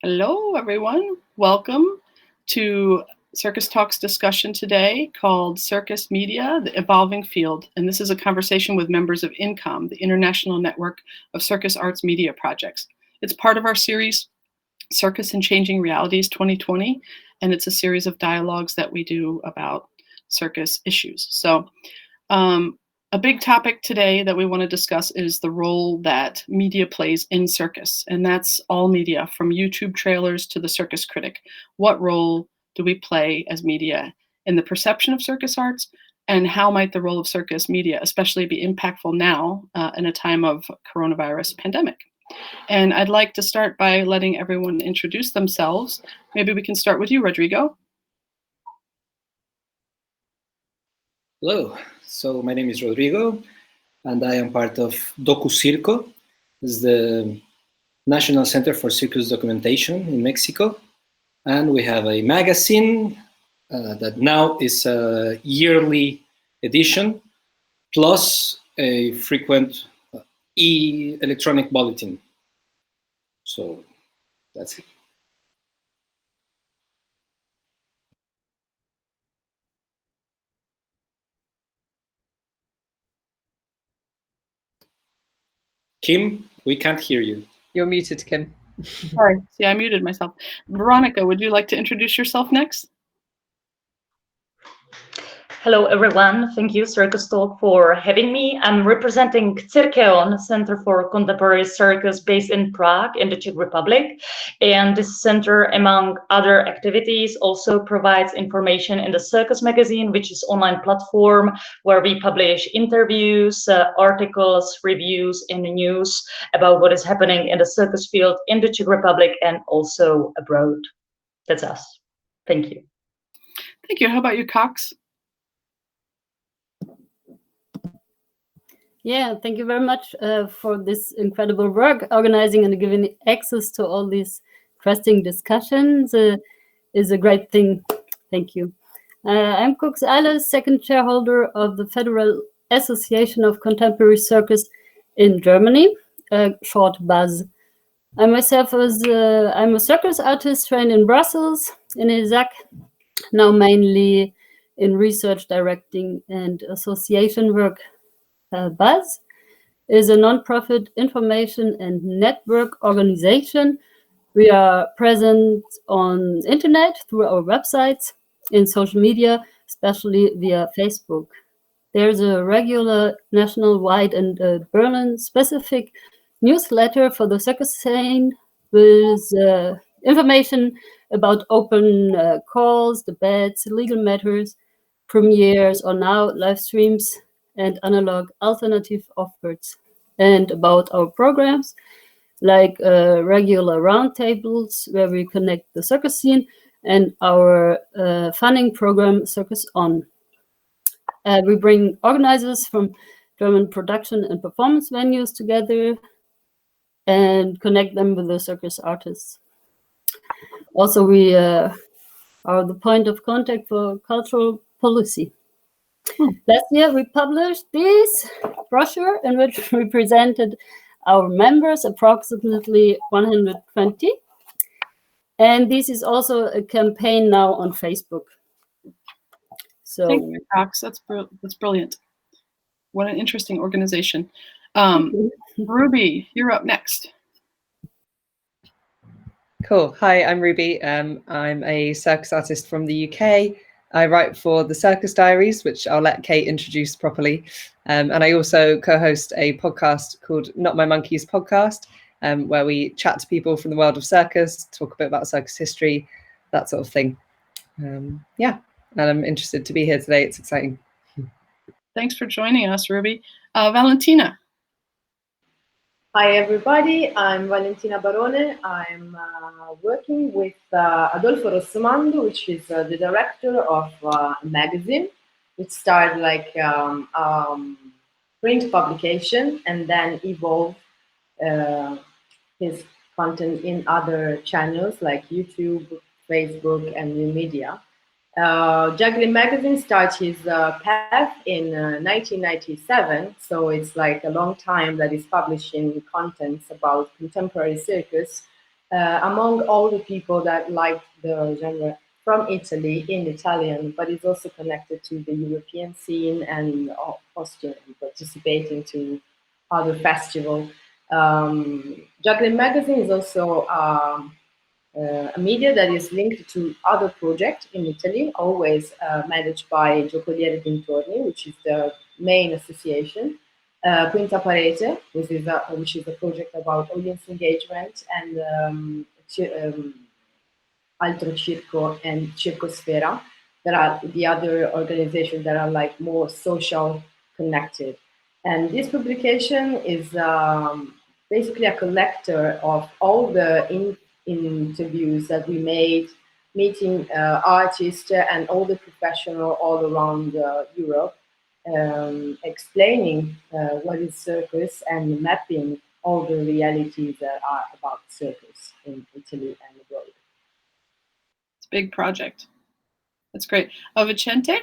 Hello, everyone. Welcome to Circus Talk's discussion today called Circus Media, the Evolving Field. And this is a conversation with members of INCAM, the International Network of Circus Arts Media Projects. It's part of our series, Circus and Changing Realities 2020, and it's a series of dialogues that we do about circus issues. So a big topic today that we want to discuss is the role that media plays in circus, and that's all media, from YouTube trailers to the circus critic. What role do we play as media in the perception of circus arts, and how might the role of circus media especially be impactful now in a time of coronavirus pandemic? And I'd like to start by letting everyone introduce themselves. Maybe we can start with you, Rodrigo. Hello, so my name is Rodrigo, and I am part of DokuCirco. This is the National Center for Circus Documentation in Mexico. And we have a magazine that now is a yearly edition, plus a frequent electronic bulletin. So that's it. Kim, we can't hear you. You're muted, Kim. Sorry, see, I muted myself. Veronica, would you like to introduce yourself next? Hello, everyone. Thank you, CircusTalk, for having me. I'm representing CircEON, Center for Contemporary Circus, based in Prague, in the Czech Republic. And this center, among other activities, also provides information in the Circus magazine, which is an online platform where we publish interviews, articles, reviews, and news about what is happening in the circus field in the Czech Republic and also abroad. That's us. Thank you. Thank you. How about you, Cox? Yeah, thank you very much for this incredible work. Organizing and giving access to all these interesting discussions is a great thing. Thank you. I'm Cox Ahlers, second shareholder of the Federal Association of Contemporary Circus in Germany, short BAZ. I myself I'm a circus artist trained in Brussels, in ESAC, now mainly in research, directing, and association work. BUZZ is a non-profit information and network organization. We are present on internet through our websites, in social media, especially via Facebook. There's a regular national-wide and Berlin-specific newsletter for the circus scene with information about open calls, debates, legal matters, premieres, or now live streams, and analog alternative offers, and about our programs like regular roundtables where we connect the circus scene, and our funding program Circus On. We bring organizers from German production and performance venues together and connect them with the circus artists. Also, we are the point of contact for cultural policy. Last year, we published this brochure in which we presented our members, approximately 120. And this is also a campaign now on Facebook. So, thank you, Cox. That's brilliant. What an interesting organization. Ruby, you're up next. Cool. Hi, I'm Ruby. I'm a circus artist from the UK. I write for the Circus Diaries, which I'll let Kate introduce properly. And I also co-host a podcast called Not My Monkeys Podcast, where we chat to people from the world of circus, talk a bit about circus history, that sort of thing. Yeah, and I'm interested to be here today. It's exciting. Thanks for joining us, Ruby. Valentina. Hi, everybody. I'm Valentina Berola. I'm working with Adolfo Rossomando, which is the director of a magazine, which started like print publication and then evolved his content in other channels like YouTube, Facebook, and new media. Juggling Magazine started his path in 1997, so it's like a long time that he's publishing contents about contemporary circus among all the people that like the genre from Italy in Italian, but it's also connected to the European scene and Austrian, participating to other festivals. Juggling Magazine is also a media that is linked to other projects in Italy, always managed by Giocoliere Dintorni, which is the main association. Quinta Parete, which is a project about audience engagement, and Altro Circo and Circosfera. There are the other organizations that are like more social connected. And this publication is basically a collector of all the interviews that we made, meeting artists and all the professionals all around Europe, explaining what is circus and mapping all the realities that are about circus in Italy and abroad. It's a big project. That's great. Vicente?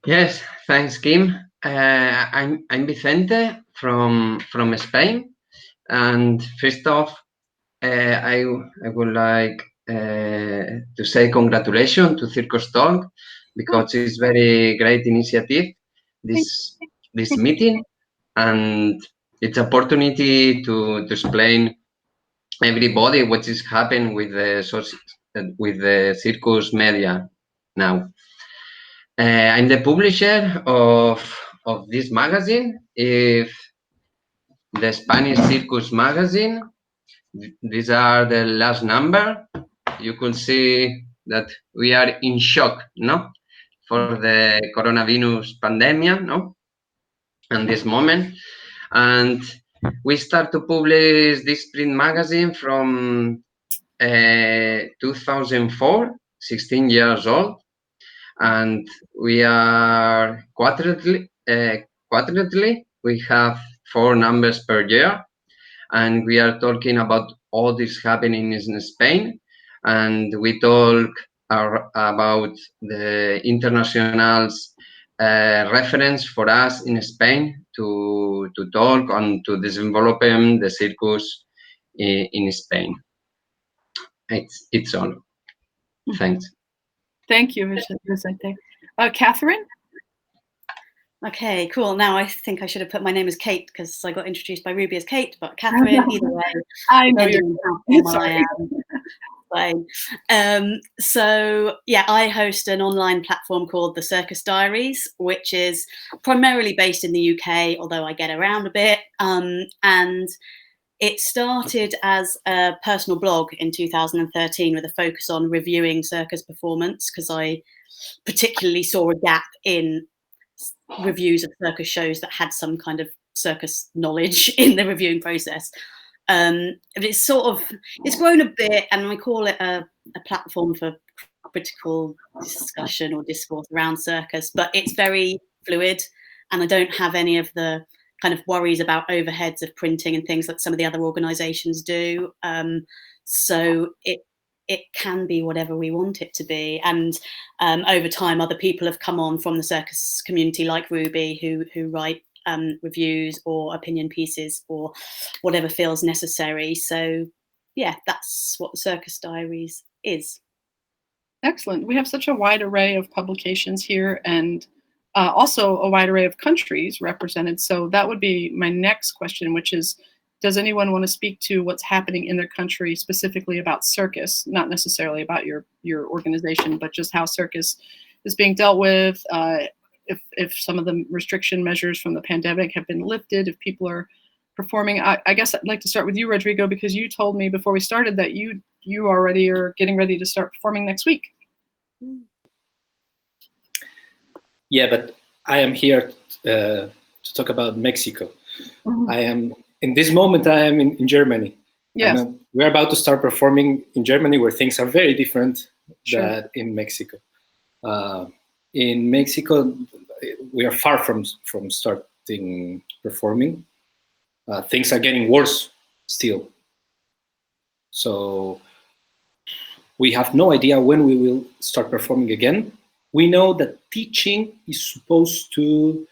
Yes, thanks, Kim. I'm Vicente from Spain, and first off, I would like to say congratulations to CircusTalk, because it's very great initiative, this meeting, and it's opportunity to explain everybody what is happening with the circus media now. I'm the publisher of this magazine, if the Spanish Circus magazine. These are the last number. You could see that we are in shock, no, for the coronavirus pandemic, no, and this moment. And we start to publish this print magazine from 2004, 16 years old, and we are quarterly. We have 4 numbers per year, and we are talking about all this happening in Spain, and we talk about the internationals reference for us in Spain to talk and to develop the circus in Spain. It's all. Thanks. Thank you, Vicente. Catherine? Okay, cool. Now I think I should have put my name as Kate because I got introduced by Ruby as Kate, but Catherine, either way. I know you're sorry. Fine. So yeah, I host an online platform called the Circus Diaries, which is primarily based in the UK, although I get around a bit. And it started as a personal blog in 2013 with a focus on reviewing circus performance, because I particularly saw a gap in reviews of circus shows that had some kind of circus knowledge in the reviewing process. It's grown a bit, and we call it a platform for critical discussion or discourse around circus, but it's very fluid, and I don't have any of the kind of worries about overheads of printing and things that some of the other organizations do. So it can be whatever we want it to be. And over time, other people have come on from the circus community, like Ruby, who write reviews or opinion pieces or whatever feels necessary. So yeah, that's what the Circus Diaries is. Excellent. We have such a wide array of publications here, and also a wide array of countries represented. So that would be my next question, which is, does anyone want to speak to what's happening in their country specifically about circus, not necessarily about your organization, but just how circus is being dealt with, if some of the restriction measures from the pandemic have been lifted, if people are performing. I guess I'd like to start with you, Rodrigo, because you told me before we started that you already are getting ready to start performing next week. Yeah, but I am here to talk about Mexico. Mm-hmm. In this moment, I am in Germany. Yes. We're about to start performing in Germany, where things are very different than in Mexico. In Mexico, we are far from starting performing. Things are getting worse still. So we have no idea when we will start performing again. We know that teaching is supposed to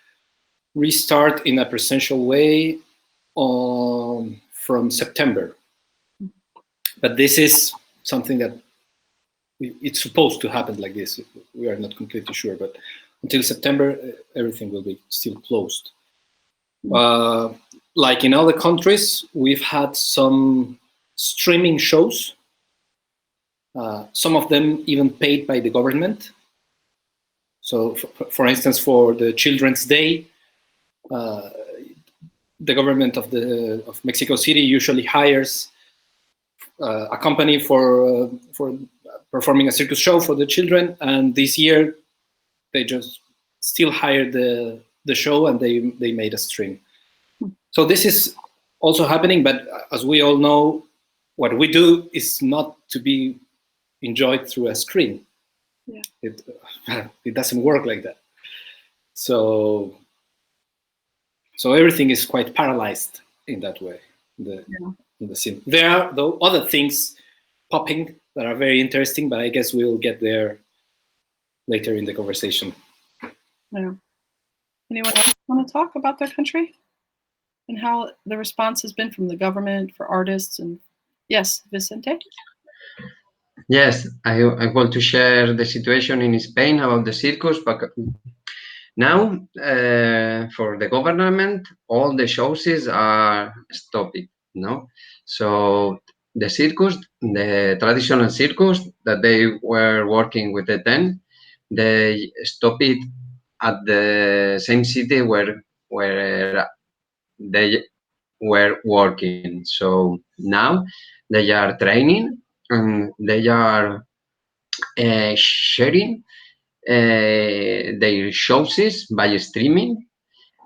restart in a presential way from September. But this is something that it's supposed to happen like this. We are not completely sure, but until September, everything will be still closed. Like in other countries, we've had some streaming shows, some of them even paid by the government. So, for instance, for the Children's Day, the government of Mexico City usually hires a company for performing a circus show for the children, and this year they just still hired the show and they made a stream. So this is also happening, but as we all know, what we do is not to be enjoyed through a screen. Yeah. It doesn't work like that. So everything is quite paralyzed in that way. In the scene. There are though other things popping that are very interesting, but I guess we'll get there later in the conversation. Yeah. Anyone else want to talk about their country and how the response has been from the government for artists? And yes, Vicente? Yes, I want to share the situation in Spain about the circus, but now for the government, all the shows are stopped, no? So the circus, the traditional circus that they were working with the tent, they stopped it at the same city where they were working. So now they are training and they are sharing their shows by streaming.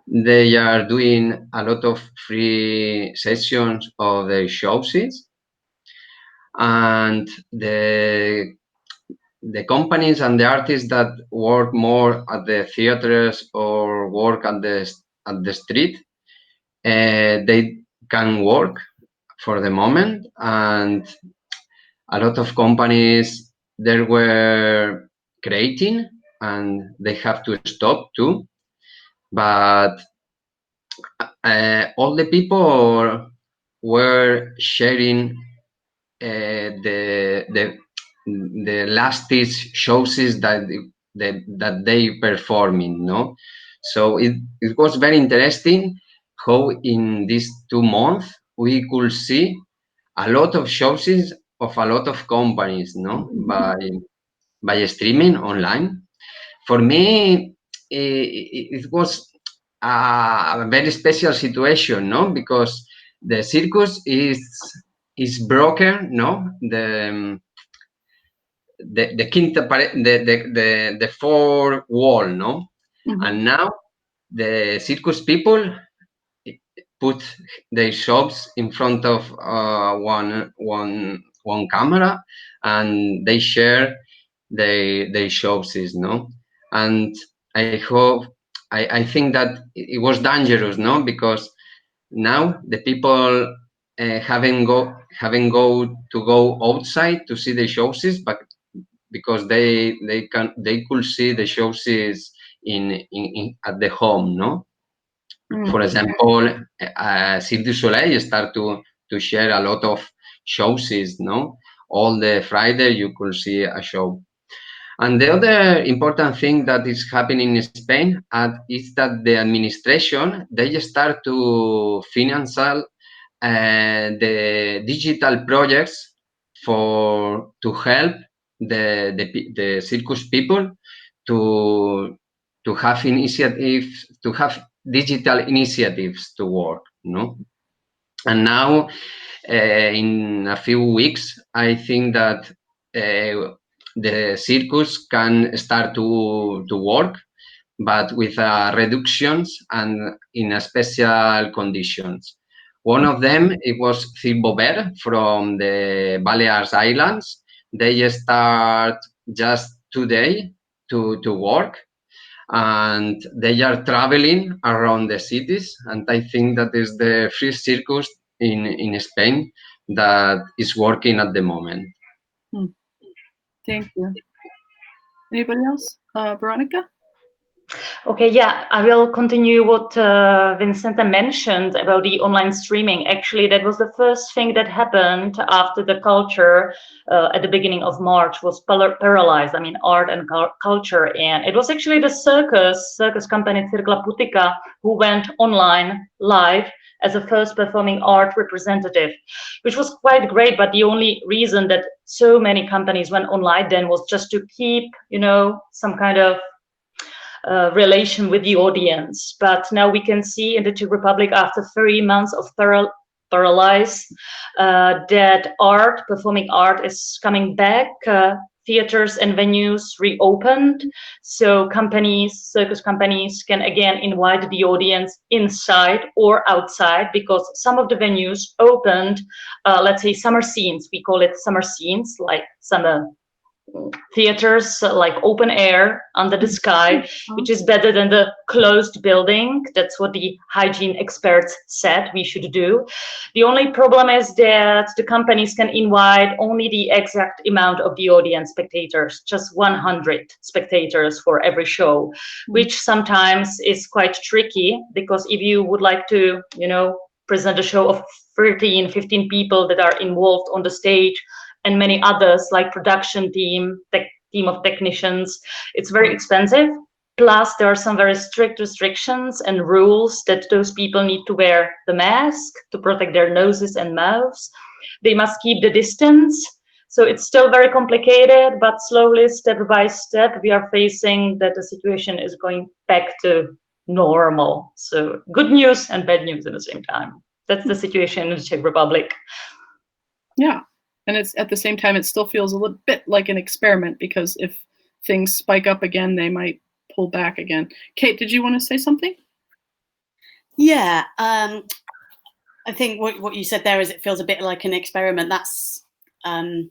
They are doing a lot of free sessions of their shows, and the companies and the artists that work more at the theaters or work at the street, they can work for the moment, and a lot of companies they were creating and they have to stop too. But all the people were sharing the last shows that they performing, no? So it was very interesting how in these 2 months we could see a lot of shows of a lot of companies, no, by streaming online. For me, it was a very special situation, no, because the circus is broken, no, the quinta the fourth wall, no, and now the circus people put their shops in front of one camera, and they share their shows, no, and I think that it was dangerous, no, because now the people haven't go to go outside to see the shows, but because they could see the shows in at the home, no. For example, Cirque du Soleil start to share a lot of shows, no. All the Friday you could see a show. And the other important thing that is happening in Spain is that the administration, they start to finance the digital projects to help the circus people to have initiatives, to have digital initiatives to work, no? And now in a few weeks, I think that the circus can start to work, but with reductions and in special conditions. One of them, it was Thibaubert from the Balearic Islands. They start just today to work, and they are traveling around the cities. And I think that is the first circus in Spain that is working at the moment. Thank you. Anybody else? Veronica? Okay, yeah, I will continue what Vincenta mentioned about the online streaming. Actually, that was the first thing that happened after the culture at the beginning of March was paralyzed. I mean, art and culture. And it was actually the circus company Circla Putica, who went online live as a first performing art representative, which was quite great. But the only reason that so many companies went online then was just to keep, some kind of relation with the audience. But now we can see in the Czech Republic, after 3 months of paralyzed, that performing art is coming back. Theaters and venues reopened, so circus companies can again invite the audience inside or outside, because some of the venues opened, let's say summer scenes, we call it summer scenes, like summer theaters, like open air under the sky, which is better than the closed building. That's what the hygiene experts said we should do. The only problem is that the companies can invite only the exact amount of the audience, spectators, just 100 spectators for every show, which sometimes is quite tricky, because if you would like to, present a show of 13, 15 people that are involved on the stage, and many others like production team of technicians, it's very expensive. Plus, there are some very strict restrictions and rules that those people need to wear the mask to protect their noses and mouths. They must keep the distance. So it's still very complicated, but slowly, step by step, we are facing that the situation is going back to normal. So good news and bad news at the same time. That's the situation in the Czech Republic. Yeah. And it's at the same time, it still feels a little bit like an experiment, because if things spike up again, they might pull back again. Kate, did you want to say something? Yeah, I think what you said there is it feels a bit like an experiment. That's a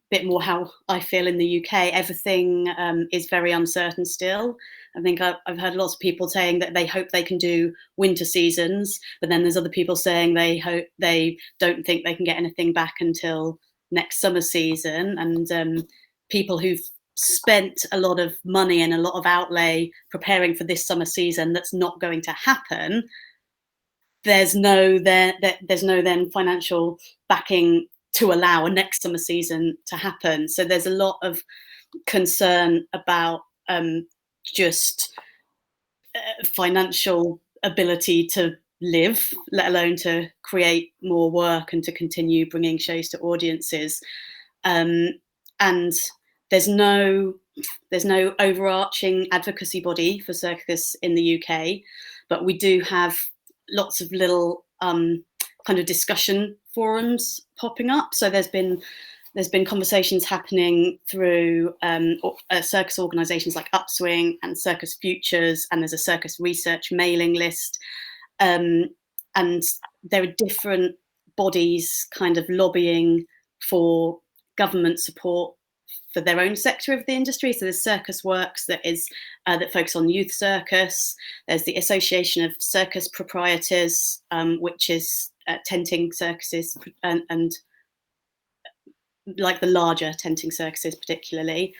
bit more how I feel in the UK. Everything is very uncertain still. I think I've heard lots of people saying that they hope they can do winter seasons, but then there's other people saying they don't think they can get anything back until next summer season. And people who've spent a lot of money and a lot of outlay preparing for this summer season that's not going to happen, there's no then financial backing to allow a next summer season to happen. So there's a lot of concern about just financial ability to live, let alone to create more work and to continue bringing shows to audiences. And there's no overarching advocacy body for circus in the UK, but we do have lots of little kind of discussion forums popping up. So there's been conversations happening through circus organisations like Upswing and Circus Futures, and there's a circus research mailing list. And there are different bodies kind of lobbying for government support for their own sector of the industry. So there's Circus Works that focus on youth circus. There's the Association of Circus Proprietors, which is tenting circuses and like the larger tenting circuses particularly.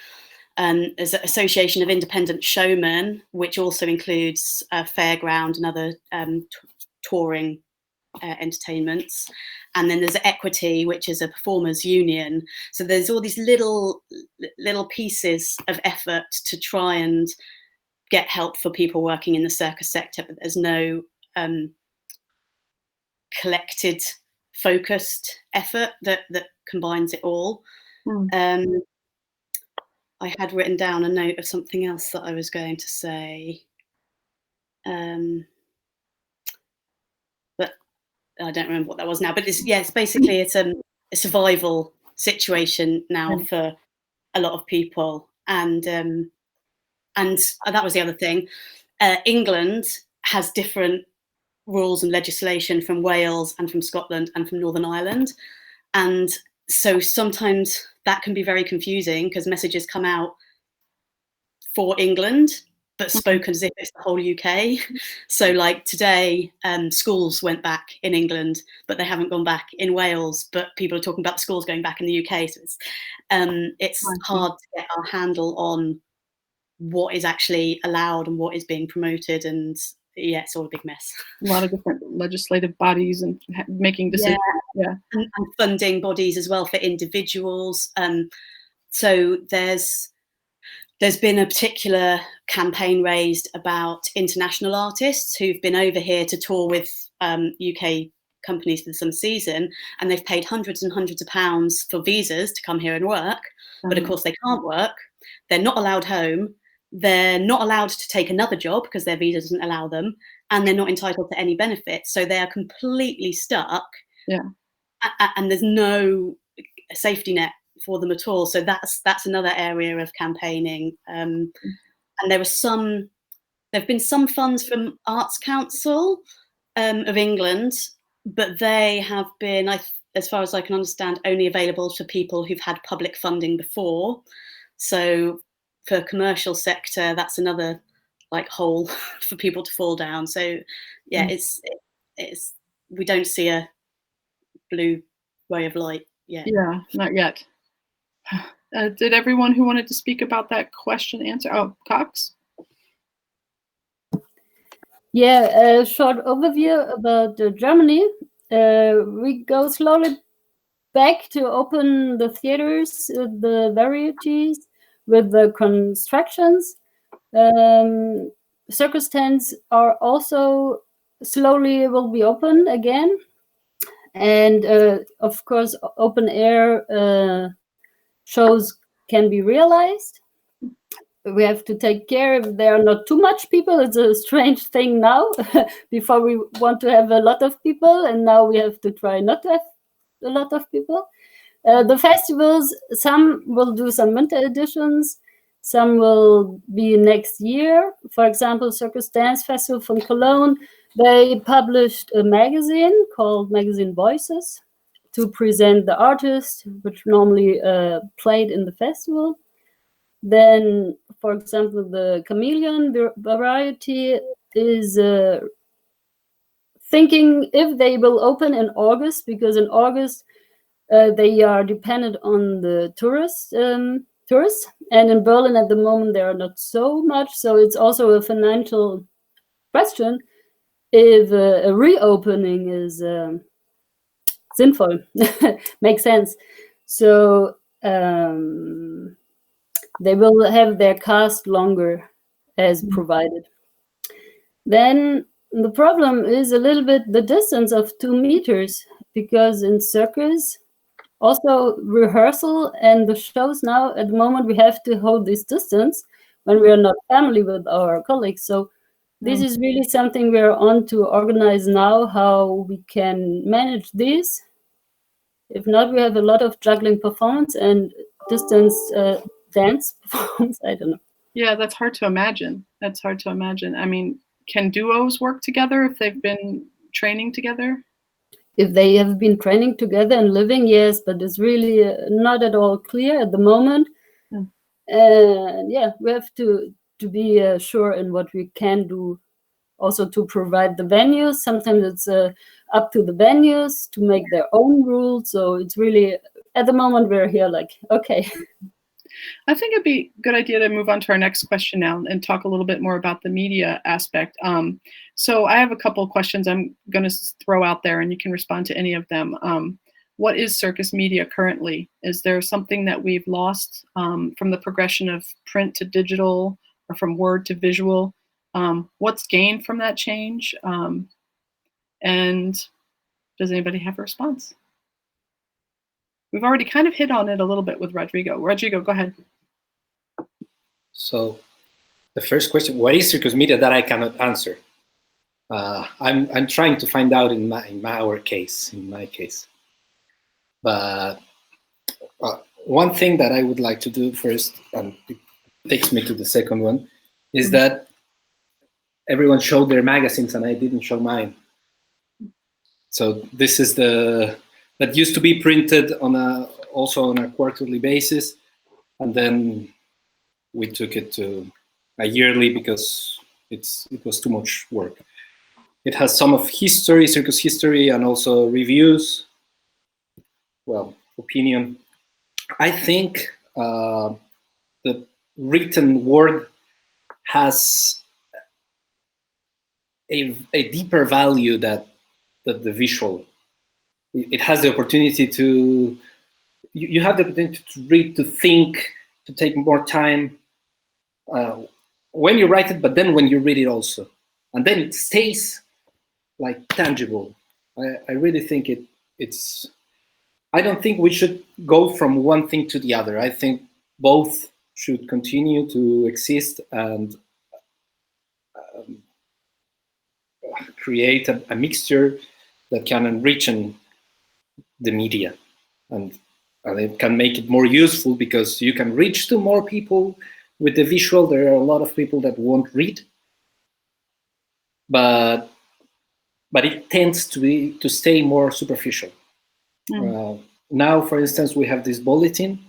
There's an Association of Independent Showmen, which also includes fairground and other touring entertainments. And then there's Equity, which is a performers union. So there's all these little pieces of effort to try and get help for people working in the circus sector, but there's no collected, focused effort that combines it all. I had written down a note of something else that I was going to say, but I don't remember what that was now. But it's basically it's a survival situation now for a lot of people, and that was the other thing. England has different rules and legislation from Wales and from Scotland and from Northern Ireland, and so sometimes that can be very confusing because messages come out for England but spoken as if it's the whole UK. So like today, schools went back in England, but they haven't gone back in Wales, but people are talking about the schools going back in the UK. So it's hard to get our handle on what is actually allowed and what is being promoted, and yeah, it's all a big mess. A lot of different legislative bodies and making decisions. Yeah. And funding bodies as well for individuals. So there's been a particular campaign raised about international artists who've been over here to tour with UK companies for some season, and they've paid hundreds and hundreds of pounds for visas to come here and work. But of course they can't work. They're not allowed home. They're not allowed to take another job because their visa doesn't allow them, and they're not entitled to any benefits. So they are completely stuck. Yeah. And there's no safety net for them at all. So that's another area of campaigning. And there have been some funds from Arts Council of England, but they have been, as far as I can understand, only available to people who've had public funding before. So for commercial sector, that's another hole for people to fall down. So yeah, it's we don't see a blue ray of light yet. Yeah, not yet. Did everyone who wanted to speak about that question answer? Oh, Cox? Yeah, a short overview about Germany. We go slowly back to open the theaters, the varieties with the constructions. Circus tents are also slowly will be open again. And of course, open air shows can be realized. We have to take care if there are not too much people. It's a strange thing now. Before we want to have a lot of people, and now we have to try not to have a lot of people. The festivals, some will do some winter editions, some will be next year. For example, Circus Dance Festival from Cologne, they published a magazine called Magazine Voices to present the artists, which normally played in the festival. Then, for example, the Chameleon variety is thinking if they will open in August, because in August they are dependent on the tourists, and in Berlin at the moment there are not so much, so it's also a financial question if a reopening is sinful, makes sense. So they will have their cast longer as provided. Then the problem is a little bit the distance of 2 meters, because in circus, also rehearsal and the shows now, at the moment, we have to hold this distance when we are not family with our colleagues. So this is really something we're on to organize now, how we can manage this. If not, we have a lot of juggling performance and distance dance performance. I don't know. Yeah, that's hard to imagine. I mean, can duos work together if they've been training together? If they have been training together and living, yes, but it's really not at all clear at the moment. And yeah, we have to be sure in what we can do, also to provide the venues. Sometimes it's up to the venues to make their own rules. So it's really, at the moment, we're here like, okay. I think it'd be a good idea to move on to our next question now and talk a little bit more about the media aspect. So I have a couple of questions I'm going to throw out there, and you can respond to any of them. What is circus media currently? Is there something that we've lost from the progression of print to digital or from word to visual? What's gained from that change? And does anybody have a response? We've already kind of hit on it a little bit with Rodrigo. Rodrigo, go ahead. So the first question, what is circus media, that I cannot answer. I'm trying to find out in my case. But one thing that I would like to do first, and it takes me to the second one, is that everyone showed their magazines and I didn't show mine. So this is that used to be printed also on a quarterly basis, and then we took it to a yearly because it was too much work. It has some of history, circus history, and also reviews, well, opinion. I think the written word has a deeper value that the visual. It has the opportunity to, you have the opportunity to read, to think, to take more time when you write it, but then when you read it also. And then it stays like tangible. I really think it's, I don't think we should go from one thing to the other. I think both should continue to exist and create a mixture that can enrich the media, and it can make it more useful because you can reach to more people with the visual. There are a lot of people that won't read, but it tends to stay more superficial. Now, for instance, we have this bulletin,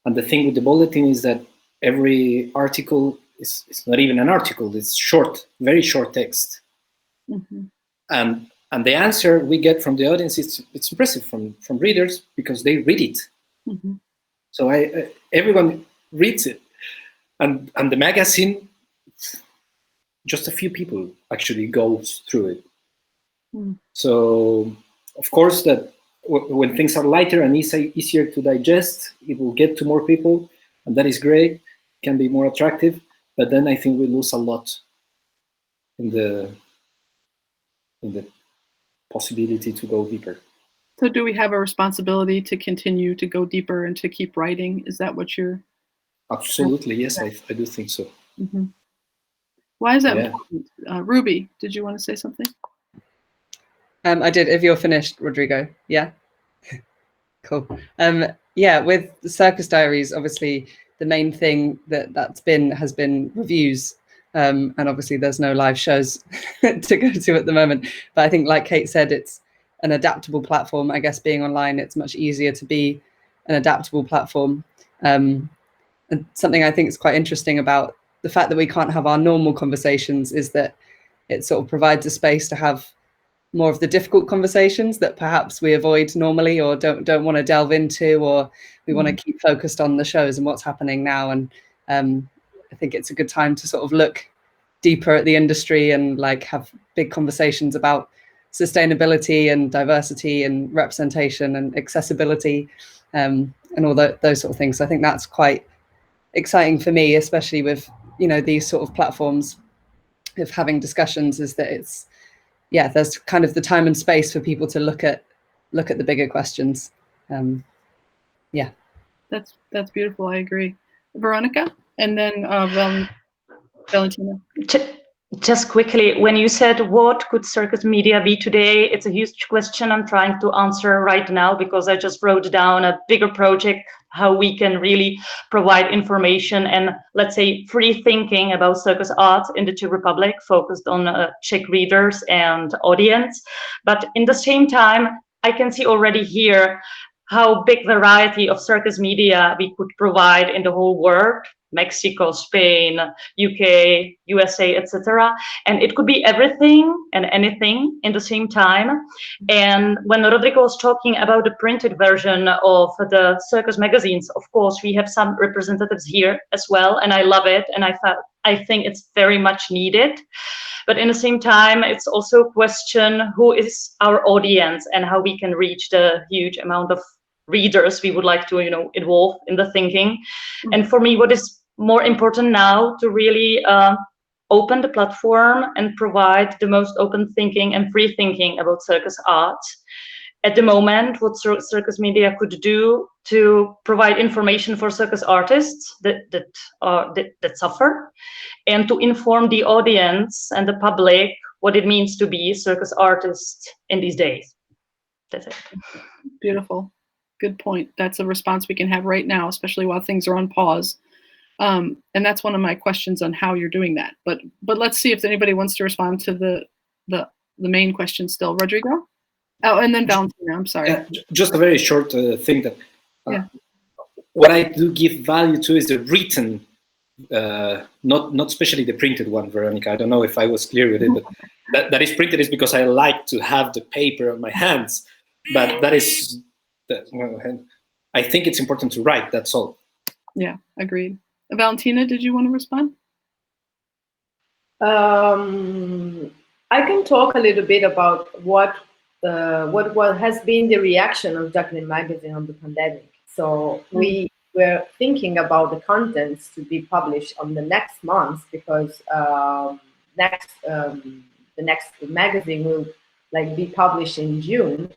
and the thing with the bulletin is that every article is not even an article. It's short, very short text. And the answer we get from the audience, it's impressive from readers because they read it. So everyone reads it, and the magazine, just a few people actually goes through it. So of course that when things are lighter and easier to digest, it will get to more people, and that is great. Can be more attractive, but then I think we lose a lot in the possibility to go deeper. So do we have a responsibility to continue to go deeper and to keep writing? Is that what you're... Absolutely, yes, I do think so. Why is that important? Ruby, did you want to say something? I did, if you're finished, Rodrigo. Yeah? Cool. Yeah, with the Circus Diaries, obviously the main thing has been reviews. And obviously there's no live shows to go to at the moment. But I think, like Kate said, it's an adaptable platform. I guess being online, it's much easier to be an adaptable platform. And something I think is quite interesting about the fact that we can't have our normal conversations is that it sort of provides a space to have more of the difficult conversations that perhaps we avoid normally or don't want to delve into, or we want to keep focused on the shows and what's happening now. And I think it's a good time to sort of look deeper at the industry and like have big conversations about sustainability and diversity and representation and accessibility and all those sort of things. So I think that's quite exciting for me, especially with, you know, these sort of platforms of having discussions, is that it's, yeah, there's kind of the time and space for people to look at the bigger questions. Yeah. That's beautiful. I agree. Veronica? And then Valentina. Just quickly, when you said what could circus media be today, it's a huge question I'm trying to answer right now, because I just wrote down a bigger project, how we can really provide information and, let's say, free thinking about circus art in the Czech Republic, focused on Czech readers and audience. But in the same time, I can see already here how big variety of circus media we could provide in the whole world. Mexico, Spain, UK, USA, etc. And it could be everything and anything in the same time. And when Rodrigo was talking about the printed version of the circus magazines, of course, we have some representatives here as well, and I love it. And I think it's very much needed. But in the same time, it's also a question, who is our audience and how we can reach the huge amount of readers we would like to, involve in the thinking. And for me, what is more important now to really open the platform and provide the most open thinking and free thinking about circus art. At the moment, what circus media could do to provide information for circus artists that suffer, and to inform the audience and the public what it means to be a circus artist in these days. That's it. Beautiful. Good point. That's a response we can have right now, especially while things are on pause. And that's one of my questions on how you're doing that. But let's see if anybody wants to respond to the main question still. Rodrigo? Oh, and then Valentina, I'm sorry. Yeah, just a very short thing that what I do give value to is the written, not especially the printed one, Veronica. I don't know if I was clear with it, but that is printed is because I like to have the paper on my hands. But that is, I think it's important to write, that's all. Yeah, agreed. Valentina, did you want to respond? I can talk a little bit about what has been the reaction of Jacqueline Magazine on the pandemic. So we were thinking about the contents to be published on the next month, because the next magazine will be published in June.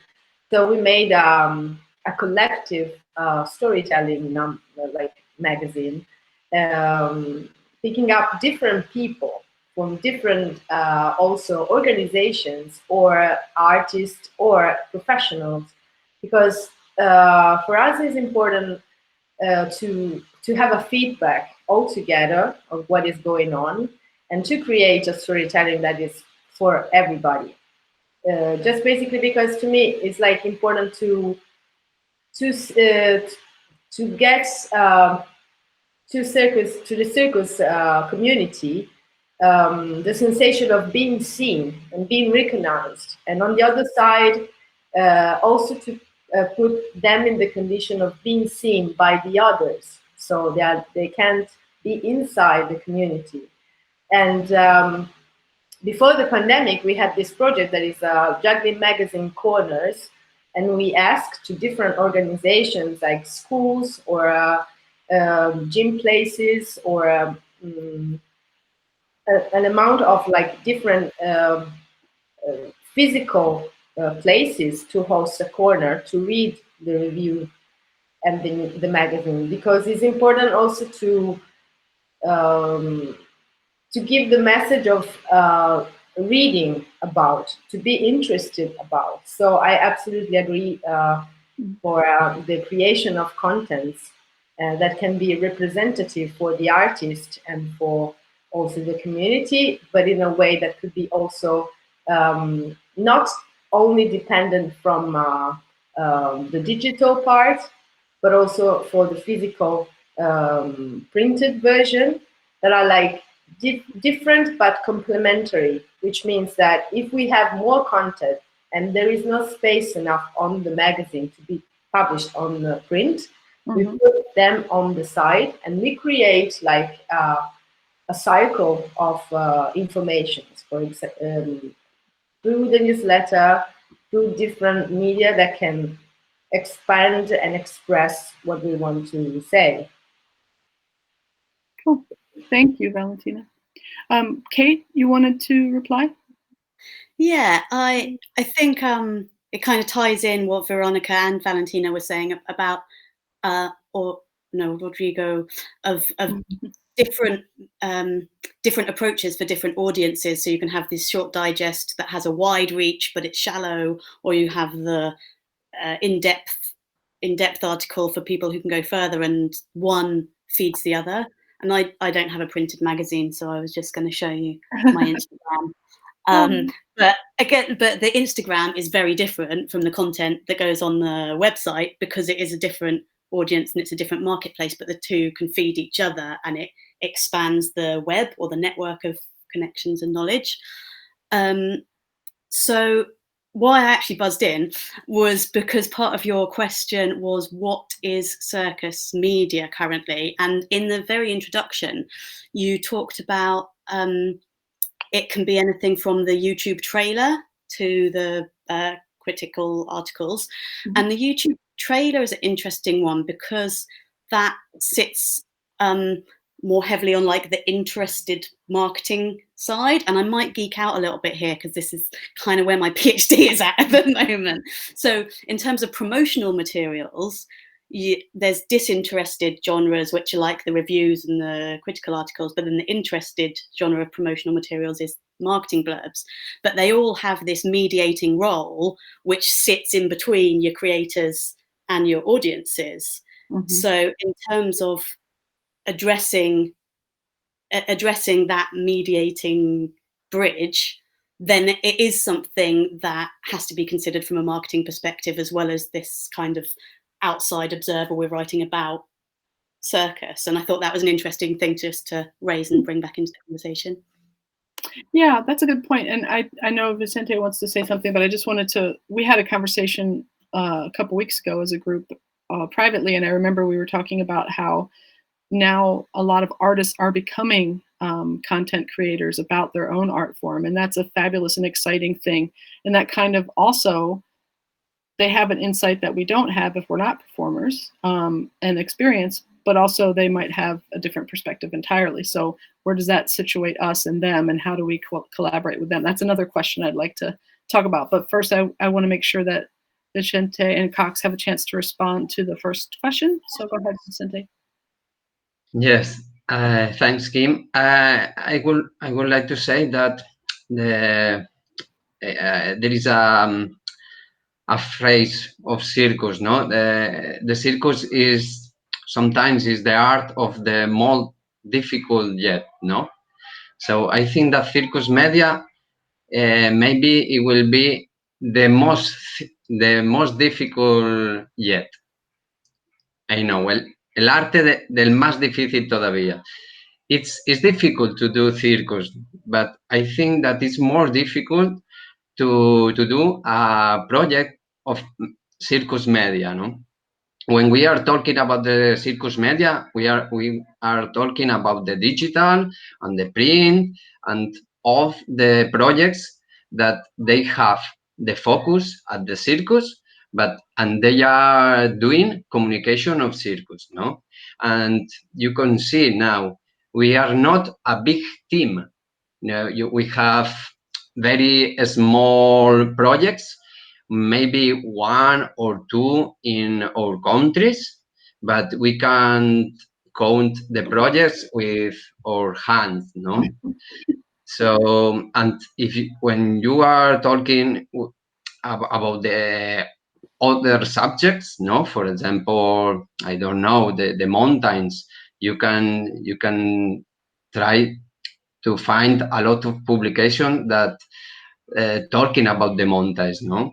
So we made a collective storytelling magazine, picking up different people from different also organizations or artists or professionals, because for us it's important to have a feedback altogether of what is going on, and to create a storytelling that is for everybody. Just basically because to me it's important to get to the circus community the sensation of being seen and being recognized, and on the other side also to put them in the condition of being seen by the others, so that they can't be inside the community. And before the pandemic, we had this project that is Juggling Magazine Corners, and we asked to different organizations like schools or gym places or an amount of different physical places to host a corner to read the review and the magazine, because it's important also to give the message of reading about, to be interested about. So I absolutely agree for the creation of contents that can be representative for the artist and for also the community, but in a way that could be also not only dependent from the digital part, but also for the physical printed version, that are different but complementary, which means that if we have more content and there is no space enough on the magazine to be published on the print, we put them on the side, and we create a cycle of information, for example, through the newsletter, through different media that can expand and express what we want to say. Cool. Thank you, Valentina. Kate, you wanted to reply? Yeah, I think it kind of ties in what Veronica and Valentina were saying about, Rodrigo, of different approaches for different audiences. So you can have this short digest that has a wide reach, but it's shallow, or you have the in-depth article for people who can go further, and one feeds the other. And I don't have a printed magazine, so I was just going to show you my Instagram. But the Instagram is very different from the content that goes on the website, because it is a different audience and it's a different marketplace, but the two can feed each other, and it expands the web or the network of connections and knowledge. So why I actually buzzed in was because part of your question was, what is circus media currently? And in the very introduction, you talked about it can be anything from the YouTube trailer to the critical articles. And the YouTube trailer is an interesting one, because that sits more heavily on the interested marketing side. And I might geek out a little bit here, because this is kind of where my PhD is at the moment. So in terms of promotional materials, there's disinterested genres, which are like the reviews and the critical articles, but then the interested genre of promotional materials is marketing blurbs. But they all have this mediating role, which sits in between your creators and your audiences. So in terms of addressing that mediating bridge, then it is something that has to be considered from a marketing perspective, as well as this kind of outside observer we're writing about circus. And I thought that was an interesting thing just to raise and bring back into the conversation. Yeah, that's a good point. And I know Vicente wants to say something, but I just wanted to, we had a conversation a couple weeks ago as a group privately, and I remember we were talking about how now a lot of artists are becoming content creators about their own art form. And that's a fabulous and exciting thing. And that kind of also, they have an insight that we don't have if we're not performers, and experience, but also they might have a different perspective entirely. So where does that situate us and them, and how do we collaborate with them? That's another question I'd like to talk about. But first, I want to make sure that Vicente and Cox have a chance to respond to the first question. So go ahead, Vicente. Yes, thanks, Kim. I would like to say that there is a phrase of circus, no? The circus is sometimes the art of the most difficult yet, no? So I think that circus media maybe it will be the most difficult yet. I know, el arte del más difícil todavía. It's difficult to do circus, but I think that it's more difficult to do a project of circus media, no? When we are talking about the circus media, we are talking about the digital and the print and of the projects that they have the focus at the circus, and they are doing communication of circus, no? And you can see now we are not a big team. We have very small projects, maybe one or two in our countries, but we can't count the projects with our hands, no? So, and when you are talking about the other subjects, no, for example, I don't know, the mountains, you can try to find a lot of publication that talking about the mountains, no?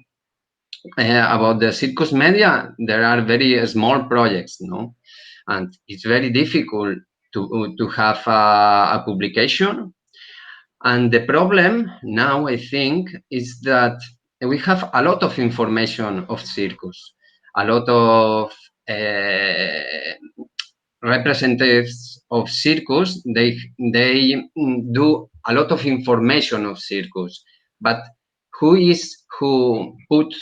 About the circus media, there are very small projects, no? And it's very difficult to have a publication. And the problem now, I think, is that we have a lot of information of circus, a lot of representatives of circus. They do a lot of information of circus, but who put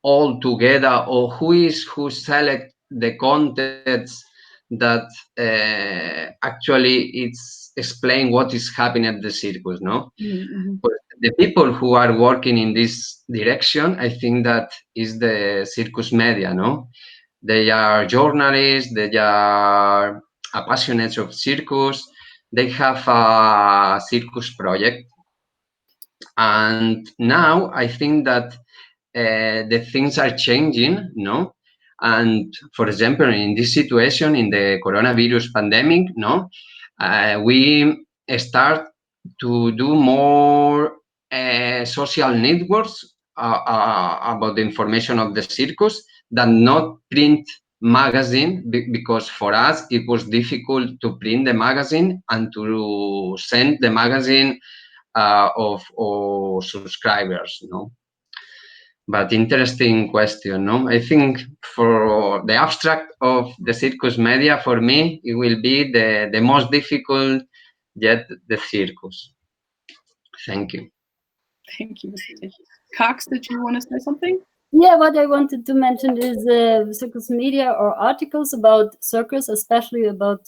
all together, or who select the contents that actually it's explain what is happening at the circus, no? Mm-hmm. But the people who are working in this direction, I think that is the circus media, no? They are journalists, they are passionate of circus, they have a circus project. And now I think that the things are changing, no? And for example, in this situation, in the coronavirus pandemic, no, we start to do more social networks about the information of the circus than not print magazine, because for us it was difficult to print the magazine and to send the magazine of our subscribers, no? But interesting question, no? I think for the abstract of the circus media, for me, it will be the most difficult yet the circus. Thank you. Thank you. Cox, did you want to say something? Yeah, what I wanted to mention is circus media or articles about circus, especially about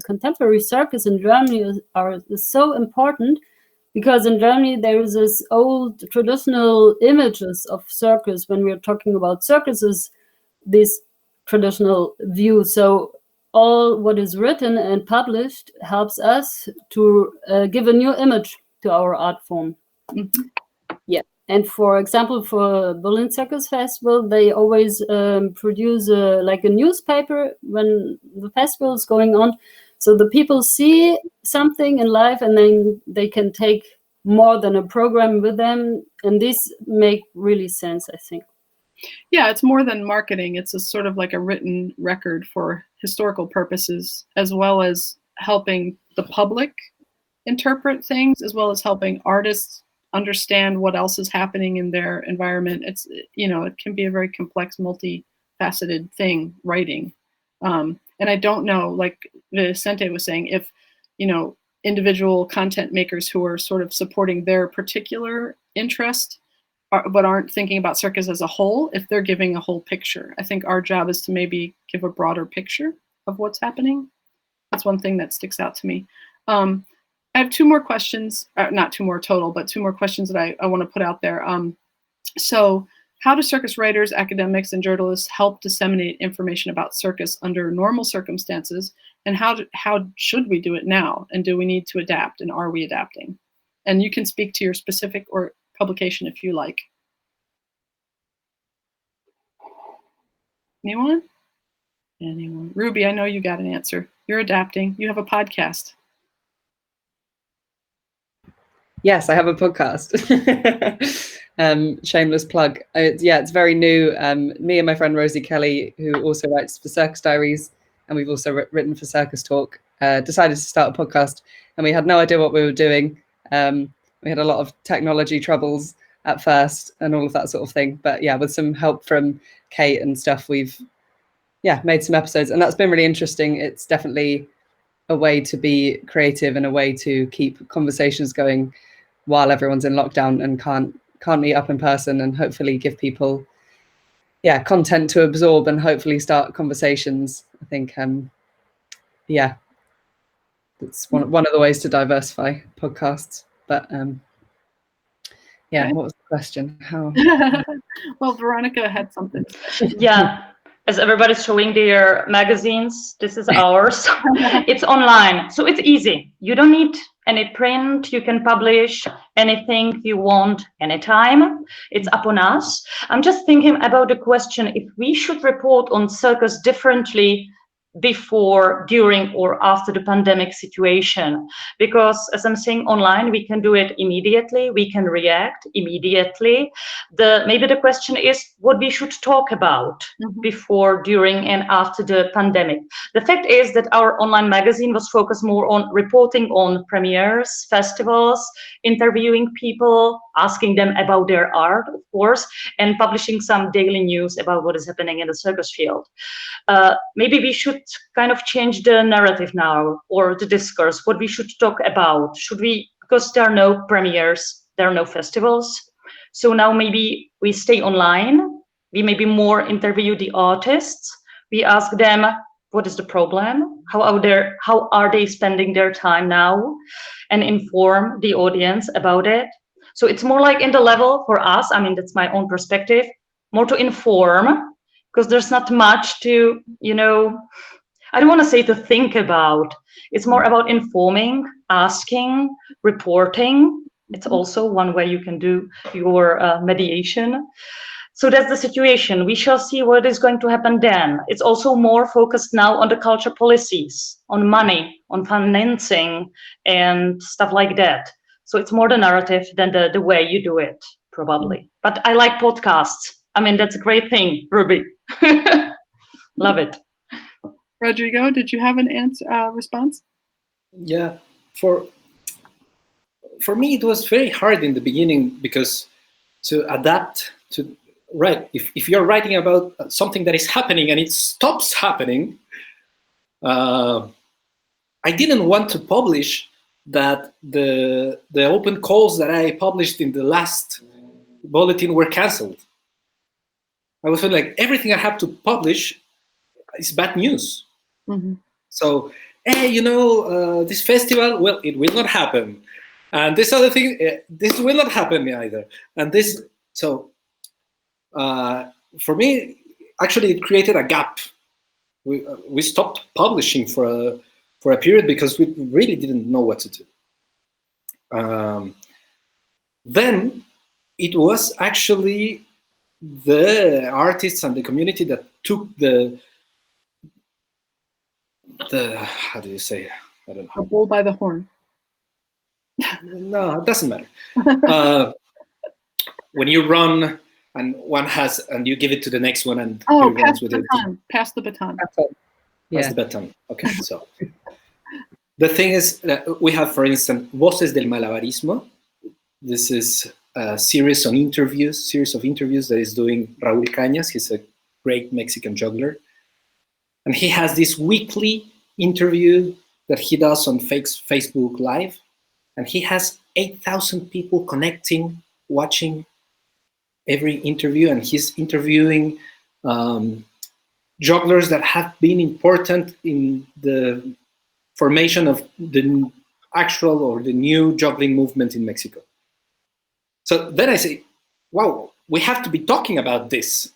contemporary circus in Germany, are so important, because in Germany there is this old traditional images of circus. When we're talking about circuses, this traditional view. So all what is written and published helps us to give a new image to our art form. Mm-hmm. Yeah. And for example, for Berlin Circus Festival, they always produce like a newspaper when the festival is going on. So the people see something in life, and then they can take more than a program with them. And this make really sense, I think. Yeah, it's more than marketing. It's a sort of like a written record for historical purposes, as well as helping the public interpret things, as well as helping artists understand what else is happening in their environment. It's, it can be a very complex, multifaceted thing, writing. And I don't know, like Vicente was saying, if, individual content makers who are sort of supporting their particular interest, but aren't thinking about circus as a whole, if they're giving a whole picture. I think our job is to maybe give a broader picture of what's happening. That's one thing that sticks out to me. I have two more questions, not two more total, but two more questions that I want to put out there. So how do circus writers, academics, and journalists help disseminate information about circus under normal circumstances? And how should we do it now? And do we need to adapt? And are we adapting? And you can speak to your specific or publication if you like. Anyone? Anyone? Ruby, I know you got an answer. You're adapting. You have a podcast. Yes, I have a podcast. Shameless plug. It's very new. Me and my friend Rosie Kelly, who also writes for Circus Diaries, and we've also written for CircusTalk, decided to start a podcast, and we had no idea what we were doing. We had a lot of technology troubles at first and all of that sort of thing. But yeah, with some help from Kate and stuff, we've made some episodes, and that's been really interesting. It's definitely a way to be creative and a way to keep conversations going while everyone's in lockdown and can't meet up in person, and hopefully give people content to absorb and hopefully start conversations. I think it's one of the ways to diversify podcasts. But what was the question? How? Well, Veronica had something. Yeah, as everybody's showing their magazines, this is ours. It's online, so it's easy. You don't need any print. You can publish anything you want anytime. It's upon us. I'm just thinking about the question if we should report on circus differently before, during, or after the pandemic situation, because as I'm saying, online we can do it immediately, we can react immediately. Maybe the question is what we should talk about before, during, and after the pandemic. The fact is that our online magazine was focused more on reporting on premieres, festivals, interviewing people, asking them about their art, of course, and publishing some daily news about what is happening in the circus field. Maybe we should kind of change the narrative now, or the discourse, what we should talk about. Should we, because there are no premieres, there are no festivals, so now maybe we stay online, we maybe more interview the artists, we ask them what is the problem, how are they spending their time now, and inform the audience about it. So it's more like in the level for us, I mean, that's my own perspective, more to inform, because there's not much to, I don't want to say to think about. It's more about informing, asking, reporting. It's also one way you can do your mediation. So that's the situation. We shall see what is going to happen then. It's also more focused now on the culture policies, on money, on financing, and stuff like that. So it's more the narrative than the way you do it, probably. But I like podcasts. I mean, that's a great thing, Ruby. Love it. Rodrigo, did you have an response? Yeah, for me it was very hard in the beginning, because to adapt to if you're writing about something that is happening and it stops happening, I didn't want to publish that the open calls that I published in the last bulletin were canceled. I was feeling like everything I have to publish is bad news. So, hey, this festival, well, it will not happen. And this other thing, this will not happen either. And this, so for me, actually, it created a gap. We stopped publishing for a period because we really didn't know what to do. Then it was actually the artists and the community that took the how do you say? I don't know. The bull by the horn. No, it doesn't matter. When you run and one has, and you give it to the next one, and he runs with it. Pass the baton. Pass the baton. Okay, so the thing is, we have, for instance, Voces del Malabarismo. This is a series of interviews that is doing Raúl Cañas. He's a great Mexican juggler. And he has this weekly interview that he does on Facebook Live, and he has 8,000 people connecting, watching every interview, and he's interviewing jugglers that have been important in the formation of the actual or the new juggling movement in Mexico. So then I say, wow, we have to be talking about this.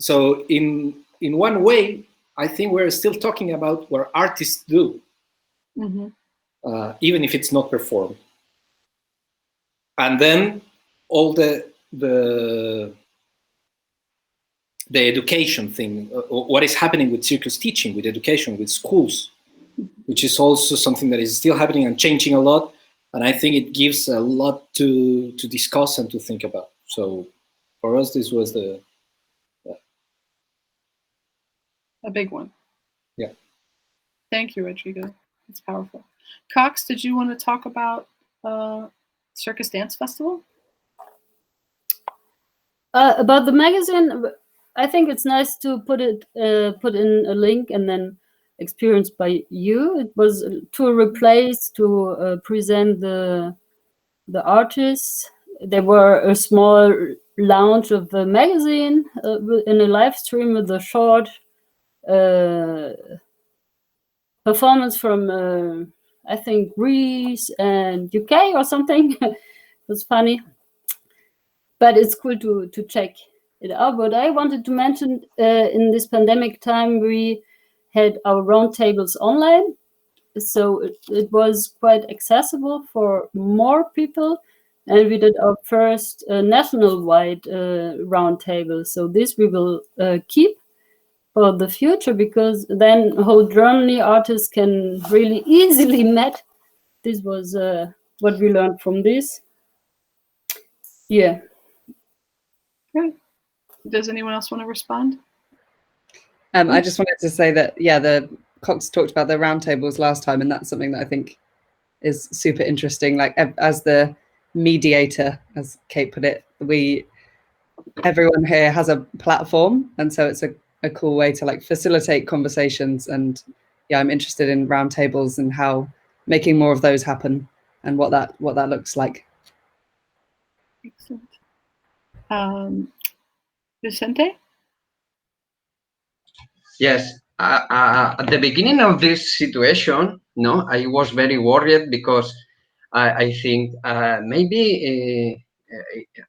So in one way, I think we're still talking about what artists do, even if it's not performed. And then all the education thing, what is happening with circus teaching, with education, with schools, which is also something that is still happening and changing a lot. And I think it gives a lot to discuss and to think about. So for us, this was a big one. Yeah. Thank you, Rodrigo. It's powerful. Cox, did you want to talk about Circus Dance Festival? About the magazine, I think it's nice to put in a link and then experienced by you. It was to replace, to present the artists. There were a small launch of the magazine in a live stream with a short performance from I think Greece and UK or something. It was funny, but it's cool to check it out. But I wanted to mention in this pandemic time we had our roundtables online, so it was quite accessible for more people, and we did our first national-wide roundtable. So this we will keep for the future, because then whole Germany artists can really easily meet. This was what we learned from this. Yeah. Great. Does anyone else want to respond? I just wanted to say that, yeah, the Cox talked about the roundtables last time, and that's something that I think is super interesting. Like, as the mediator, as Kate put it, everyone here has a platform, and so it's a cool way to like facilitate conversations. And yeah, I'm interested in roundtables and how making more of those happen and what that looks like. Excellent. Vicente? Yes, at the beginning of this situation, I was very worried because I think maybe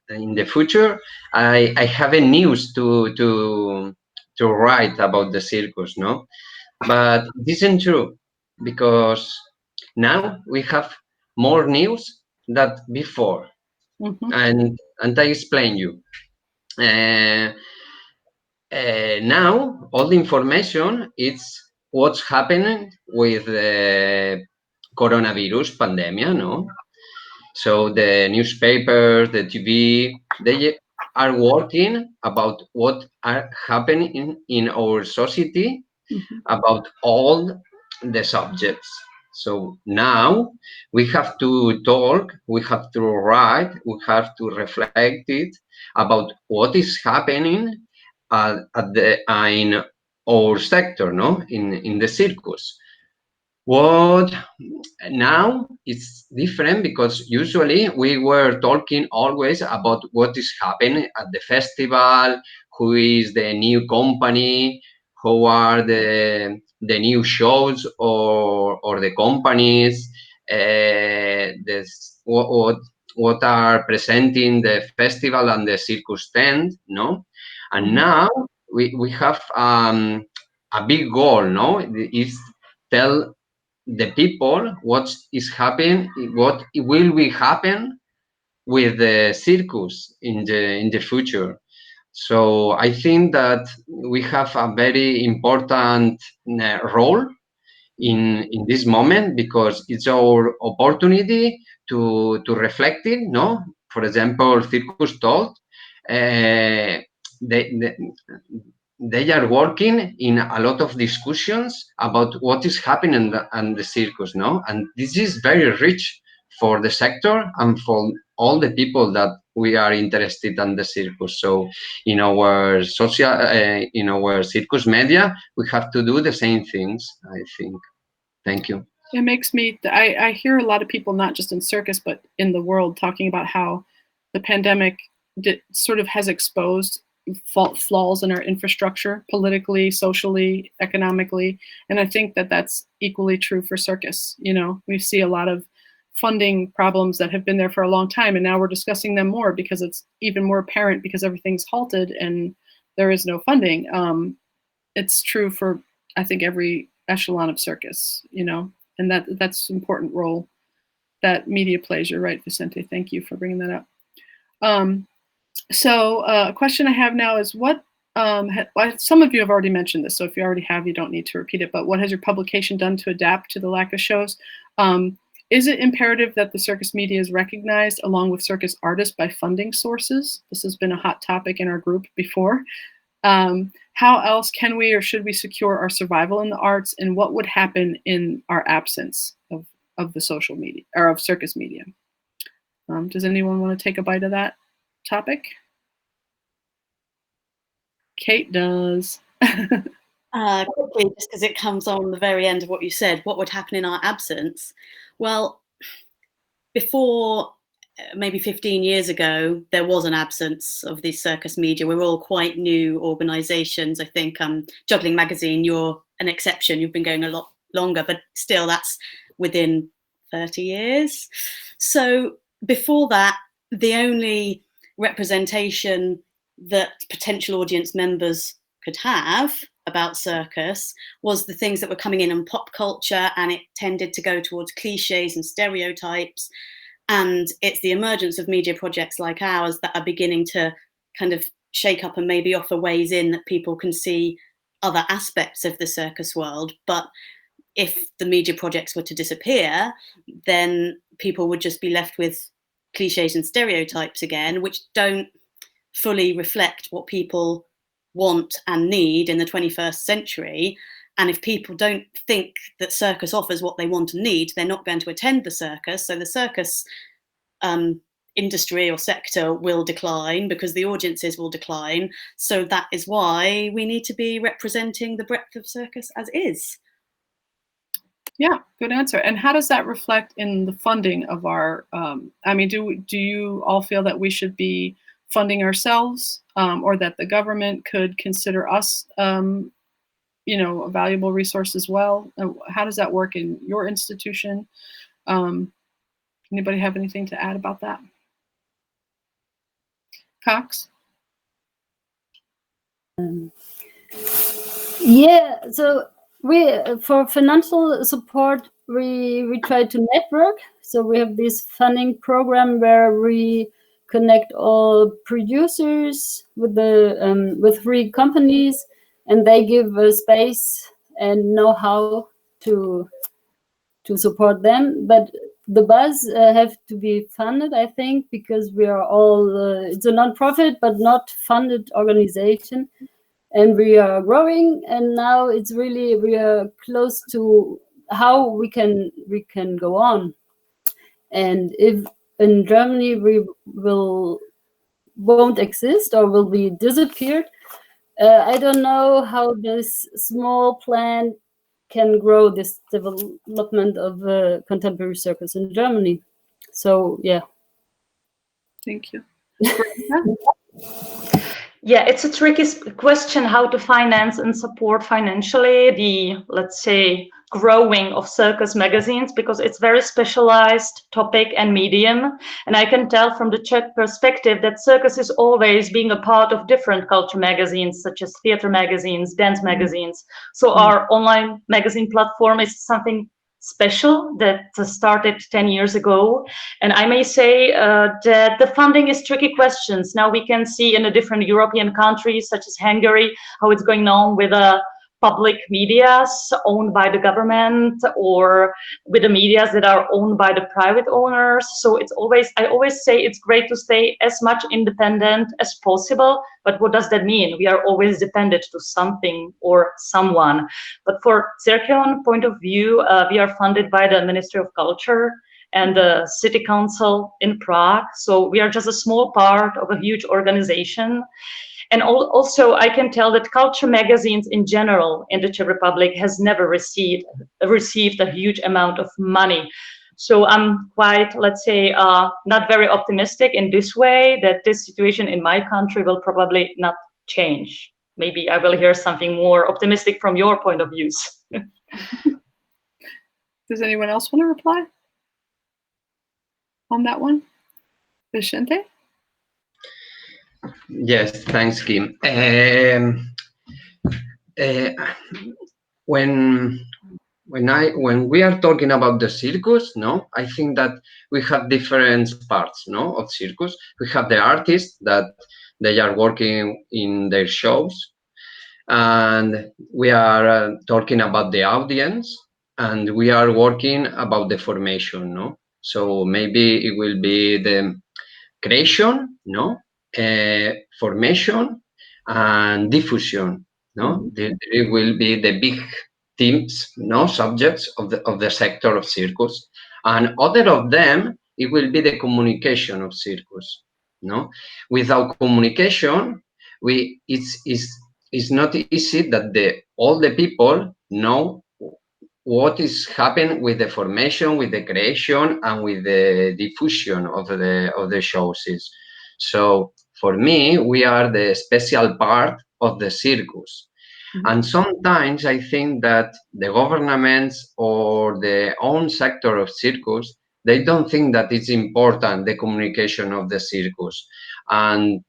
in the future I have a news to write about the circus, but this isn't true, because now we have more news than before, and I explain you. Now all the information is what's happening with the coronavirus pandemic, So the newspapers, the TV, they are working about what are happening in our society, about all the subjects. So now we have to talk, we have to write, we have to reflect it about what is happening in our sector, in the circus. What now it's different, because usually we were talking always about what is happening at the festival, who is the new company, who are the new shows or the companies, what are presenting the festival and the circus tent, And now we have a big goal, is tell the people what is happening, what will be happen with the circus in the future. So I think that we have a very important role in this moment, because it's our opportunity to reflect it. For example, CircusTalk, they are working in a lot of discussions about what is happening in the circus, and this is very rich for the sector and for all the people that we are interested in the circus. So in our in our circus media, we have to do the same things, I think. Thank you. It makes me, I hear a lot of people, not just in circus, but in the world, talking about how the pandemic sort of has exposed flaws in our infrastructure, politically, socially, economically. And I think that that's equally true for circus. You know, we see a lot of funding problems that have been there for a long time, and now we're discussing them more because it's even more apparent because everything's halted and there is no funding. It's true for, I think, every echelon of circus, you know, and that's an important role that media plays. You're right, Vicente. Thank you for bringing that up. So a question I have now is what, some of you have already mentioned this, so if you already have, you don't need to repeat it, but what has your publication done to adapt to the lack of shows? Is it imperative that the circus media is recognized along with circus artists by funding sources? This has been a hot topic in our group before. How else can we or should we secure our survival in the arts, and what would happen in our absence of the social media or of circus media? Does anyone want to take a bite of that topic? Kate does. Quickly, just because it comes on the very end of what you said, what would happen in our absence? Well, before maybe 15 years ago, there was an absence of the circus media. We're all quite new organizations. I think Juggling Magazine, you're an exception. You've been going a lot longer, but still that's within 30 years. So before that, the only representation that potential audience members could have about circus was the things that were coming in pop culture, and it tended to go towards cliches and stereotypes. And it's the emergence of media projects like ours that are beginning to kind of shake up and maybe offer ways in that people can see other aspects of the circus world. But if the media projects were to disappear, then people would just be left with cliches and stereotypes again, which don't fully reflect what people want and need in the 21st century. And if people don't think that circus offers what they want and need, they're not going to attend the circus. So the circus industry or sector will decline because the audiences will decline. So that is why we need to be representing the breadth of circus as is. Yeah, good answer. And how does that reflect in the funding of our, I mean, do you all feel that we should be funding ourselves, or that the government could consider us, you know, a valuable resource as well? How does that work in your institution? Anybody have anything to add about that? Cox? Yeah, so for financial support, we try to network. So we have this funding program where we connect all producers with with 3 companies, and they give a space and know-how to support them. But the buzz have to be funded, I think, because we are all it's a non-profit but not funded organization. And we are growing, and now it's really, we are close to how we can go on. And if in Germany we won't exist or will be disappeared, I don't know how this small plan can grow this development of contemporary circus in Germany. So yeah. Thank you. Yeah, it's a tricky question how to finance and support financially the, let's say, growing of circus magazines, because it's very specialized topic and medium. And I can tell from the Czech perspective that circus is always being a part of different culture magazines, such as theater magazines, dance magazines. So our online magazine platform is something special that started 10 years ago. And I may say that the funding is tricky questions. Now we can see in the different European countries, such as Hungary, how it's going on with public medias owned by the government, or with the medias that are owned by the private owners. So it's always, I always say it's great to stay as much independent as possible. But what does that mean? We are always dependent to something or someone. But for Circon point of view, we are funded by the Ministry of Culture and the City Council in Prague. So we are just a small part of a huge organization. And also, I can tell that culture magazines in general in the Czech Republic has never received a huge amount of money. So I'm quite, let's say, not very optimistic in this way that this situation in my country will probably not change. Maybe I will hear something more optimistic from your point of views. Does anyone else want to reply on that one? Vicente? Yes, thanks, Kim. When we are talking about the circus, no, I think that we have different parts, no, of circus. We have the artists that they are working in their shows, and we are talking about the audience, and we are working about the formation, no. So maybe it will be the creation, no, formation, and diffusion, no. It will be the big themes, no, subjects of the sector of circus, and other of them it will be the communication of circus, no. Without communication, it's not easy that all the people know what is happening with the formation, with the creation, and with the diffusion of the shows. So for me, we are the special part of the circus. And sometimes I think that the governments or the own sector of circus, they don't think that it's important, the communication of the circus. And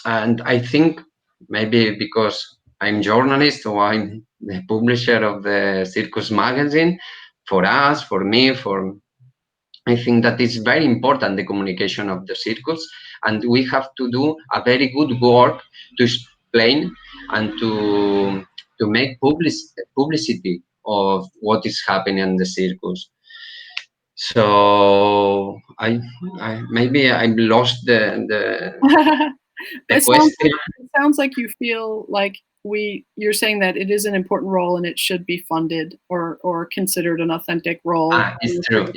I think maybe because I'm journalist or I'm the publisher of the Circus magazine, for us, for me, I think that it's very important, the communication of the circus, and we have to do a very good work to explain and to make publicity of what is happening in the circus. So I maybe I lost the question. It sounds like you feel like you're saying that it is an important role and it should be funded or considered an authentic role. It's true.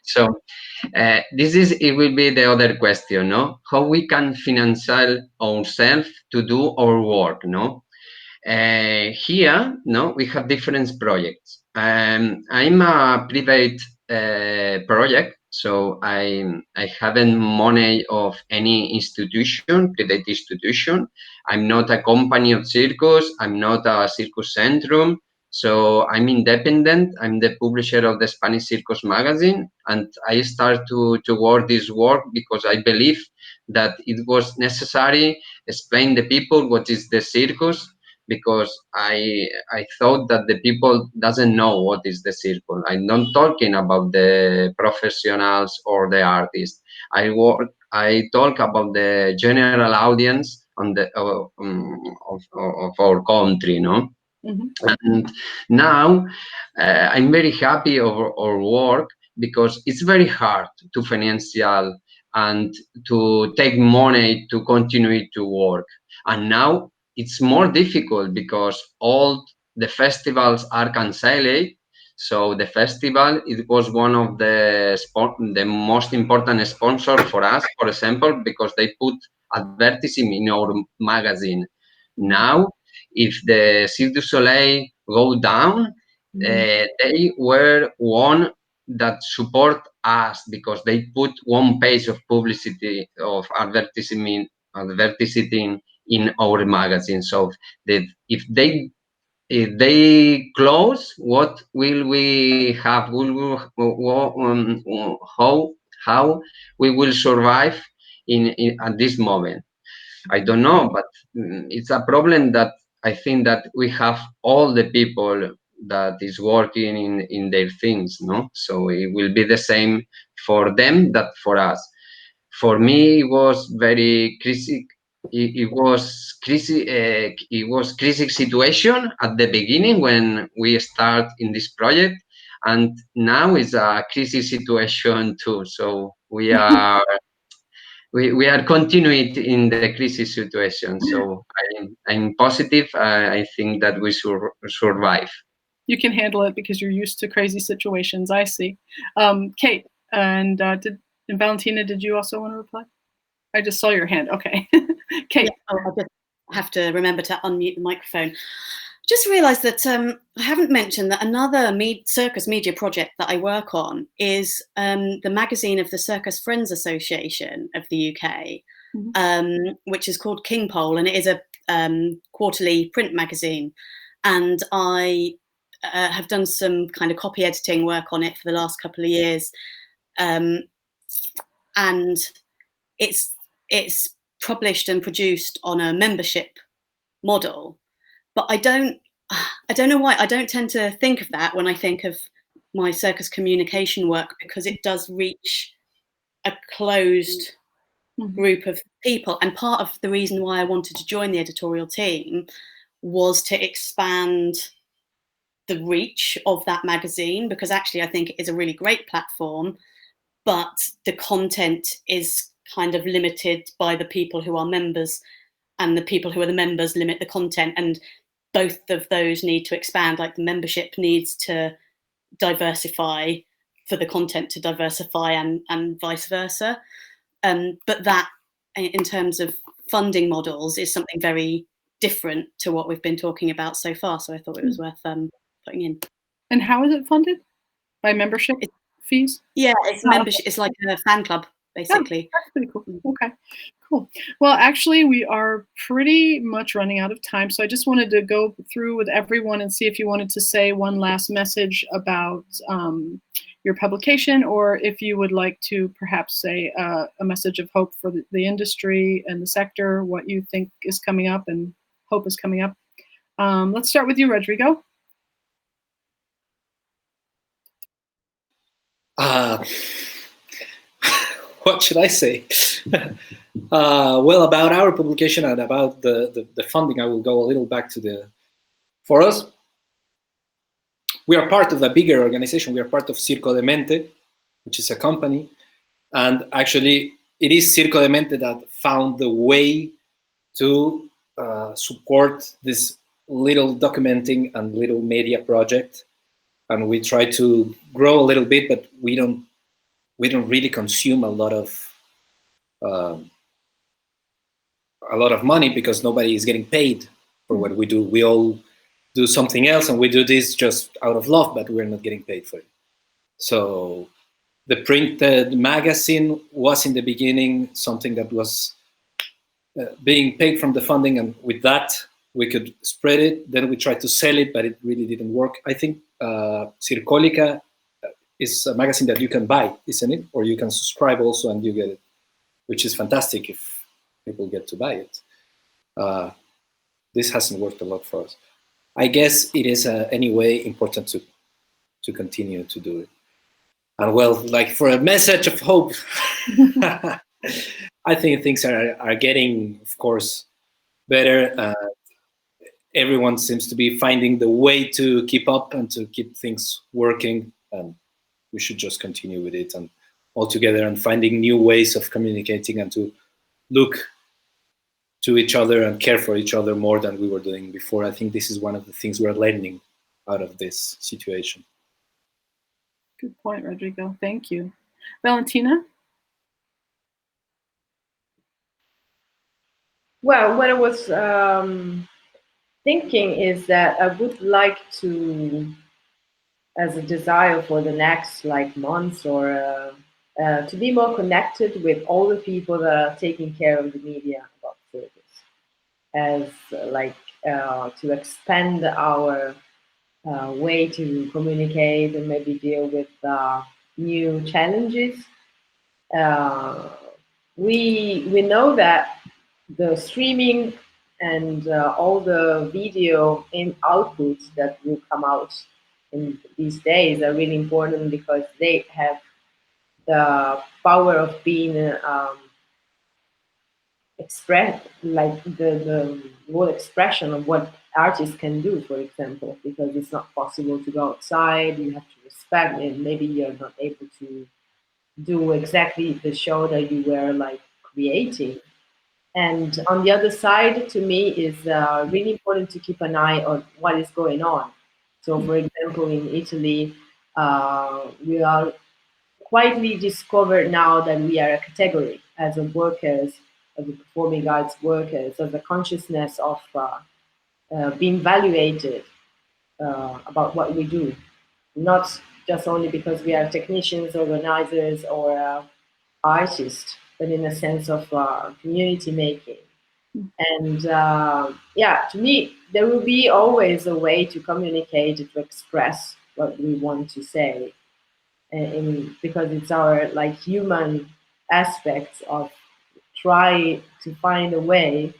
So it will be the other question, no? How we can finance ourselves to do our work, no? Here, no, we have different projects. I'm a private project, so I haven't money of any institution, private institution. I'm not a company of circus. I'm not a circus centrum. So I'm independent. I'm the publisher of the Spanish Circus magazine, and I start to work this work because I believe that it was necessary explain the people what is the circus, because I thought that the people doesn't know what is the circus. I'm not talking about the professionals or the artists. I talk about the general audience on the of our country, no. And now I'm very happy of our work because it's very hard to financial and to take money to continue to work. And now it's more difficult because all the festivals are cancelled. So the festival, it was one of the most important sponsor for us, for example, because they put advertising in our magazine. Now, if the Cirque du Soleil go down, they were one that support us because they put one page of publicity of advertising in our magazine. So that if they close, what will we have? How we will survive at this moment? I don't know, but it's a problem that I think that we have all the people that is working in their things, no? So it will be the same for them that for us. For me, it was very crisis. It was crisis situation at the beginning when we start in this project, and now it's a crisis situation too. So we are. We are continuing in the crisis situation, so I'm positive. I think that we survive. You can handle it because you're used to crazy situations. I see. Kate and Valentina, did you also want to reply? I just saw your hand. Okay. Kate. Yeah, I just have to remember to unmute the microphone. Just realised that I haven't mentioned that another circus media project that I work on is the magazine of the Circus Friends Association of the UK, which is called King Pole, and it is a quarterly print magazine. And I have done some kind of copy editing work on it for the last couple of years, and it's published and produced on a membership model. But I don't know why I don't tend to think of that when I think of my circus communication work, because it does reach a closed group of people. And part of the reason why I wanted to join the editorial team was to expand the reach of that magazine, because actually I think it is a really great platform, but the content is kind of limited by the people who are members, and the people who are the members limit the content, and both of those need to expand. Like the membership needs to diversify for the content to diversify, and vice versa. But that, in terms of funding models, is something very different to what we've been talking about so far. So I thought it was worth putting in. And how is it funded? By membership fees? Yeah, it's membership. It's like a fan club, basically. Oh, that's pretty cool. Okay, cool. Well, actually, we are pretty much running out of time, so I just wanted to go through with everyone and see if you wanted to say one last message about your publication, or if you would like to perhaps say a message of hope for the industry and the sector, what you think is coming up and hope is coming up. Let's start with you, Rodrigo. What should I say? Well, about our publication and about the funding, I will go a little back to for us, we are part of a bigger organization. We are part of Circo de Mente, which is a company. And actually, it is Circo de Mente that found the way to support this little documenting and little media project. And we try to grow a little bit, but we don't really consume a lot of money, because nobody is getting paid for what we do. We all do something else, and we do this just out of love, but we're not getting paid for it. So the printed magazine was in the beginning something that was being paid from the funding, and with that we could spread it. Then we tried to sell it, but it really didn't work. I think Lika is a magazine that you can buy, isn't it? Or you can subscribe also and you get it, which is fantastic if people get to buy it. This hasn't worked a lot for us. I guess it is anyway important to continue to do it. And well, like for a message of hope, I think things are getting, of course, better. Everyone seems to be finding the way to keep up and to keep things working. And we should just continue with it and all together, and finding new ways of communicating and to look to each other and care for each other more than we were doing before. I think this is one of the things we're learning out of this situation. Good point, Rodrigo. Thank you. Valentina? Well, what I was thinking is that I would like to, as a desire for the next months or to be more connected with all the people that are taking care of the media about circus, as to expand our way to communicate and maybe deal with new challenges. We know that the streaming and all the video outputs that will come out in these days are really important, because they have the power of being expressed, like the whole expression of what artists can do, for example, because it's not possible to go outside. You have to respect it. Maybe you're not able to do exactly the show that you were creating. And on the other side, to me, is really important to keep an eye on what is going on. So, for example, in Italy, we are quietly discovered now that we are a category as a workers, as a performing arts workers, as a consciousness of being evaluated about what we do, not just only because we are technicians, organizers, or artists, but in a sense of community making. And yeah, to me, there will be always a way to communicate, to express what we want to say, because it's our like human aspects of try to find a way.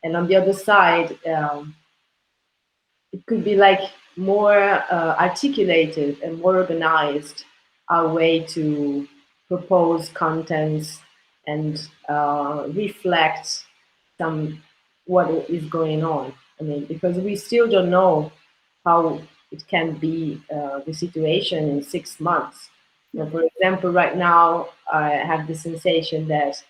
And on the other side, it could be like more articulated and more organized, our way to propose contents and reflect some what is going on. I mean, because we still don't know how it can be the situation in 6 months. You know, for example, right now I have the sensation that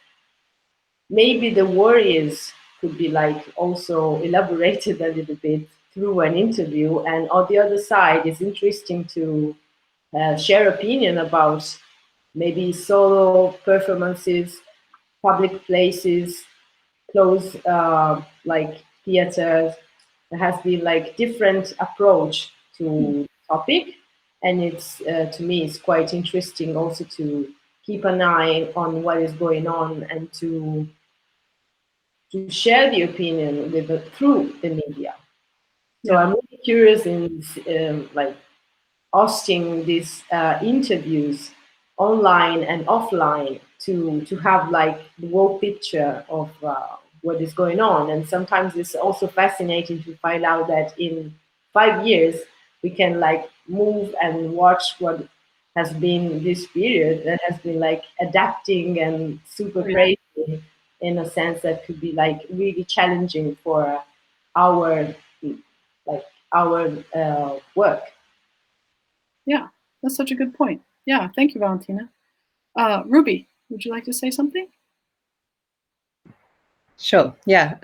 maybe the worries could be like also elaborated a little bit through an interview, and on the other side, it's interesting to share opinion about maybe solo performances, public places, close like theaters. There has been like different approach to the topic, and it's to me it's quite interesting also to keep an eye on what is going on and to share the opinion with through the media. So I'm really curious in like hosting these interviews online and offline to have like the whole picture of what is going on. And sometimes it's also fascinating to find out that in 5 years we can like move and watch what has been this period that has been like adapting and super crazy in a sense that could be like really challenging for our work. Yeah, that's such a good point. Yeah, thank you, Valentina. Ruby, would you like to say something? Sure. Yeah.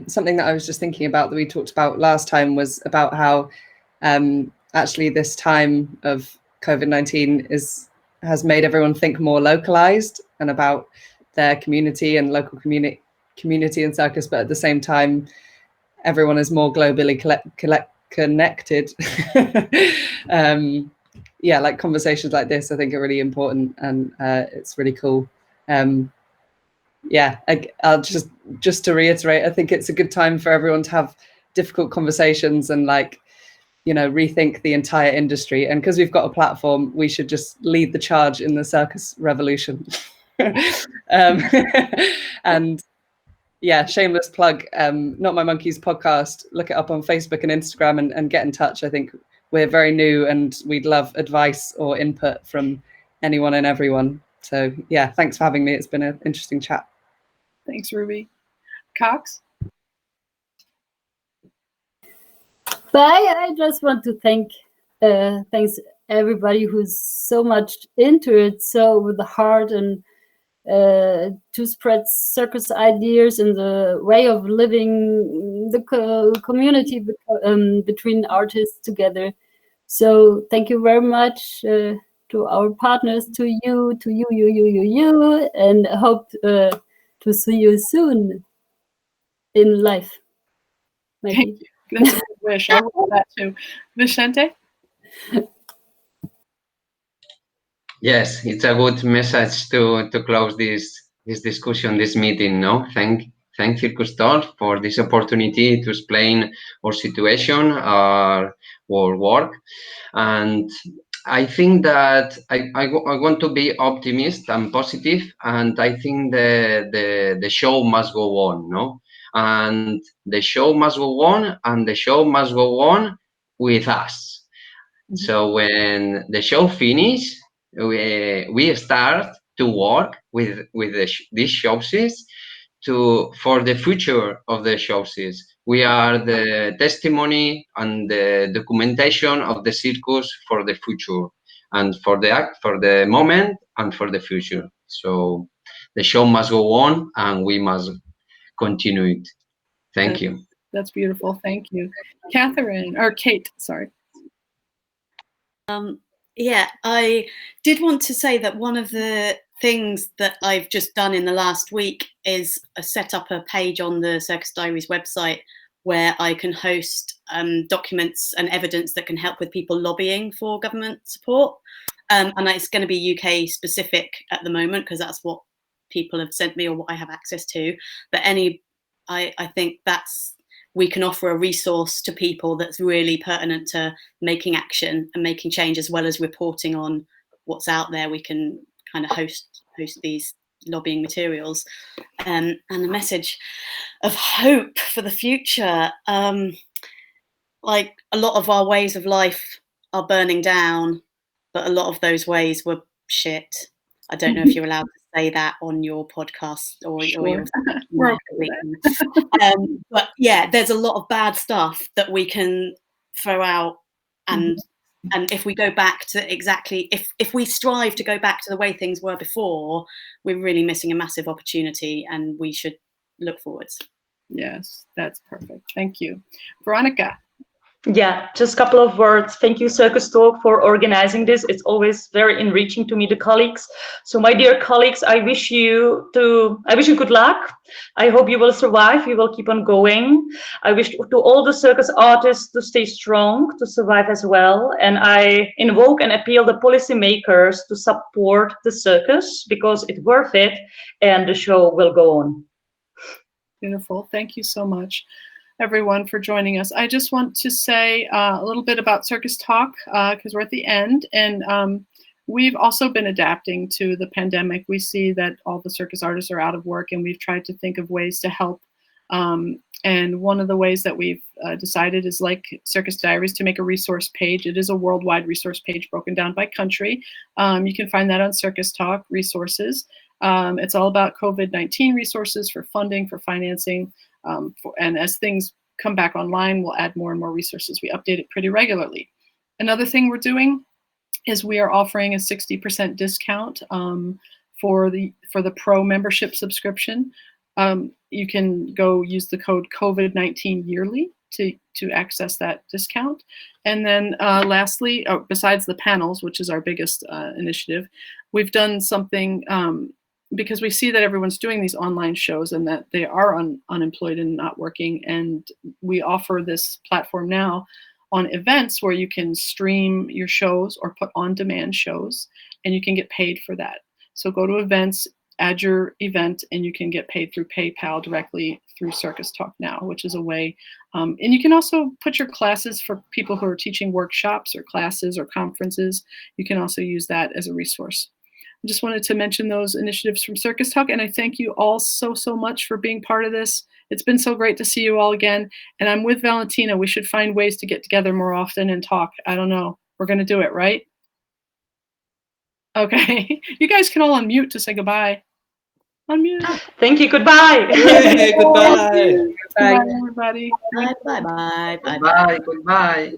Something that I was just thinking about that we talked about last time was about how actually this time of COVID-19 has made everyone think more localized and about their community and local community and circus, but at the same time, everyone is more globally connected. Yeah, like conversations like this, I think are really important, and it's really cool. Yeah, I'll just to reiterate, I think it's a good time for everyone to have difficult conversations and like, you know, rethink the entire industry. And because we've got a platform, we should just lead the charge in the circus revolution. And yeah, shameless plug, Not My Monkeys podcast, look it up on Facebook and Instagram and get in touch. I think we're very new and we'd love advice or input from anyone and everyone. So yeah, thanks for having me. It's been an interesting chat. Thanks, Ruby. Cox? Bye. I just want to thanks everybody who's so much into it, so with the heart, and to spread circus ideas and the way of living the community between artists together. So thank you very much to our partners, to you, and hope to see you soon in life. Maybe. Thank you. That's a good wish. I hope that too. Vicente? Yes, it's a good message to close this discussion, this meeting. No, thank CircusTalk for this opportunity to explain our situation, our work, and I think that I want to be optimist and positive, and I think the show must go on, no, and the show must go on, and the show must go on with us. So when the show finishes, we start to work with these shows for the future of the shows. We are the testimony and the documentation of the circus for the future, and for the moment and for the future. So the show must go on, and we must continue it. Thank you. That's beautiful. Thank you, Catherine, or Kate. Sorry. Yeah, I did want to say that one of the things that I've just done in the last week is set up a page on the Circus Diaries website where I can host documents and evidence that can help with people lobbying for government support. And it's going to be UK specific at the moment because that's what people have sent me or what I have access to. But I think we can offer a resource to people that's really pertinent to making action and making change, as well as reporting on what's out there. We can kind of host these lobbying materials, and a message of hope for the future. Like, a lot of our ways of life are burning down, but a lot of those ways were shit. I don't know if you're allowed to say that on your podcast or your but yeah, there's a lot of bad stuff that we can throw out, and if we go back to if we strive to go back to the way things were before, we're really missing a massive opportunity, and we should look forwards. Yes, that's perfect. Thank you. Veronica. Yeah, just a couple of words. Thank you, CircusTalk, for organizing this. It's always very enriching to meet the colleagues. So, my dear colleagues, I wish you good luck. I hope you will survive. You will keep on going. I wish to all the circus artists to stay strong, to survive as well. And I invoke and appeal the policymakers to support the circus because it's worth it, and the show will go on. Beautiful. Thank you so much, everyone, for joining us. I just want to say a little bit about CircusTalk because we're at the end, and we've also been adapting to the pandemic. We see that all the circus artists are out of work, and we've tried to think of ways to help. And one of the ways that we've decided is, like Circus Diaries, to make a resource page. It is a worldwide resource page broken down by country. You can find that on CircusTalk resources. It's all about COVID-19 resources for funding, for financing. And as things come back online, we'll add more and more resources. We update it pretty regularly. Another thing we're doing is we are offering a 60% discount for the pro membership subscription. You can go use the code COVID-19 yearly to access that discount. And then lastly, besides the panels, which is our biggest initiative, we've done something because we see that everyone's doing these online shows and that they are unemployed and not working. And we offer this platform now on events where you can stream your shows or put on-demand shows, and you can get paid for that. So go to events, add your event, and you can get paid through PayPal directly through CircusTalk now, which is a way. And you can also put your classes for people who are teaching workshops or classes or conferences. You can also use that as a resource. I just wanted to mention those initiatives from CircusTalk, and I thank you all so much for being part of this. It's been so great to see you all again, and I'm with Valentina. We should find ways to get together more often and talk. I don't know. We're going to do it, right? Okay. You guys can all unmute to say goodbye. Unmute. Thank you. Goodbye. Hey, goodbye. Goodbye, everybody. Bye. Bye. Goodbye.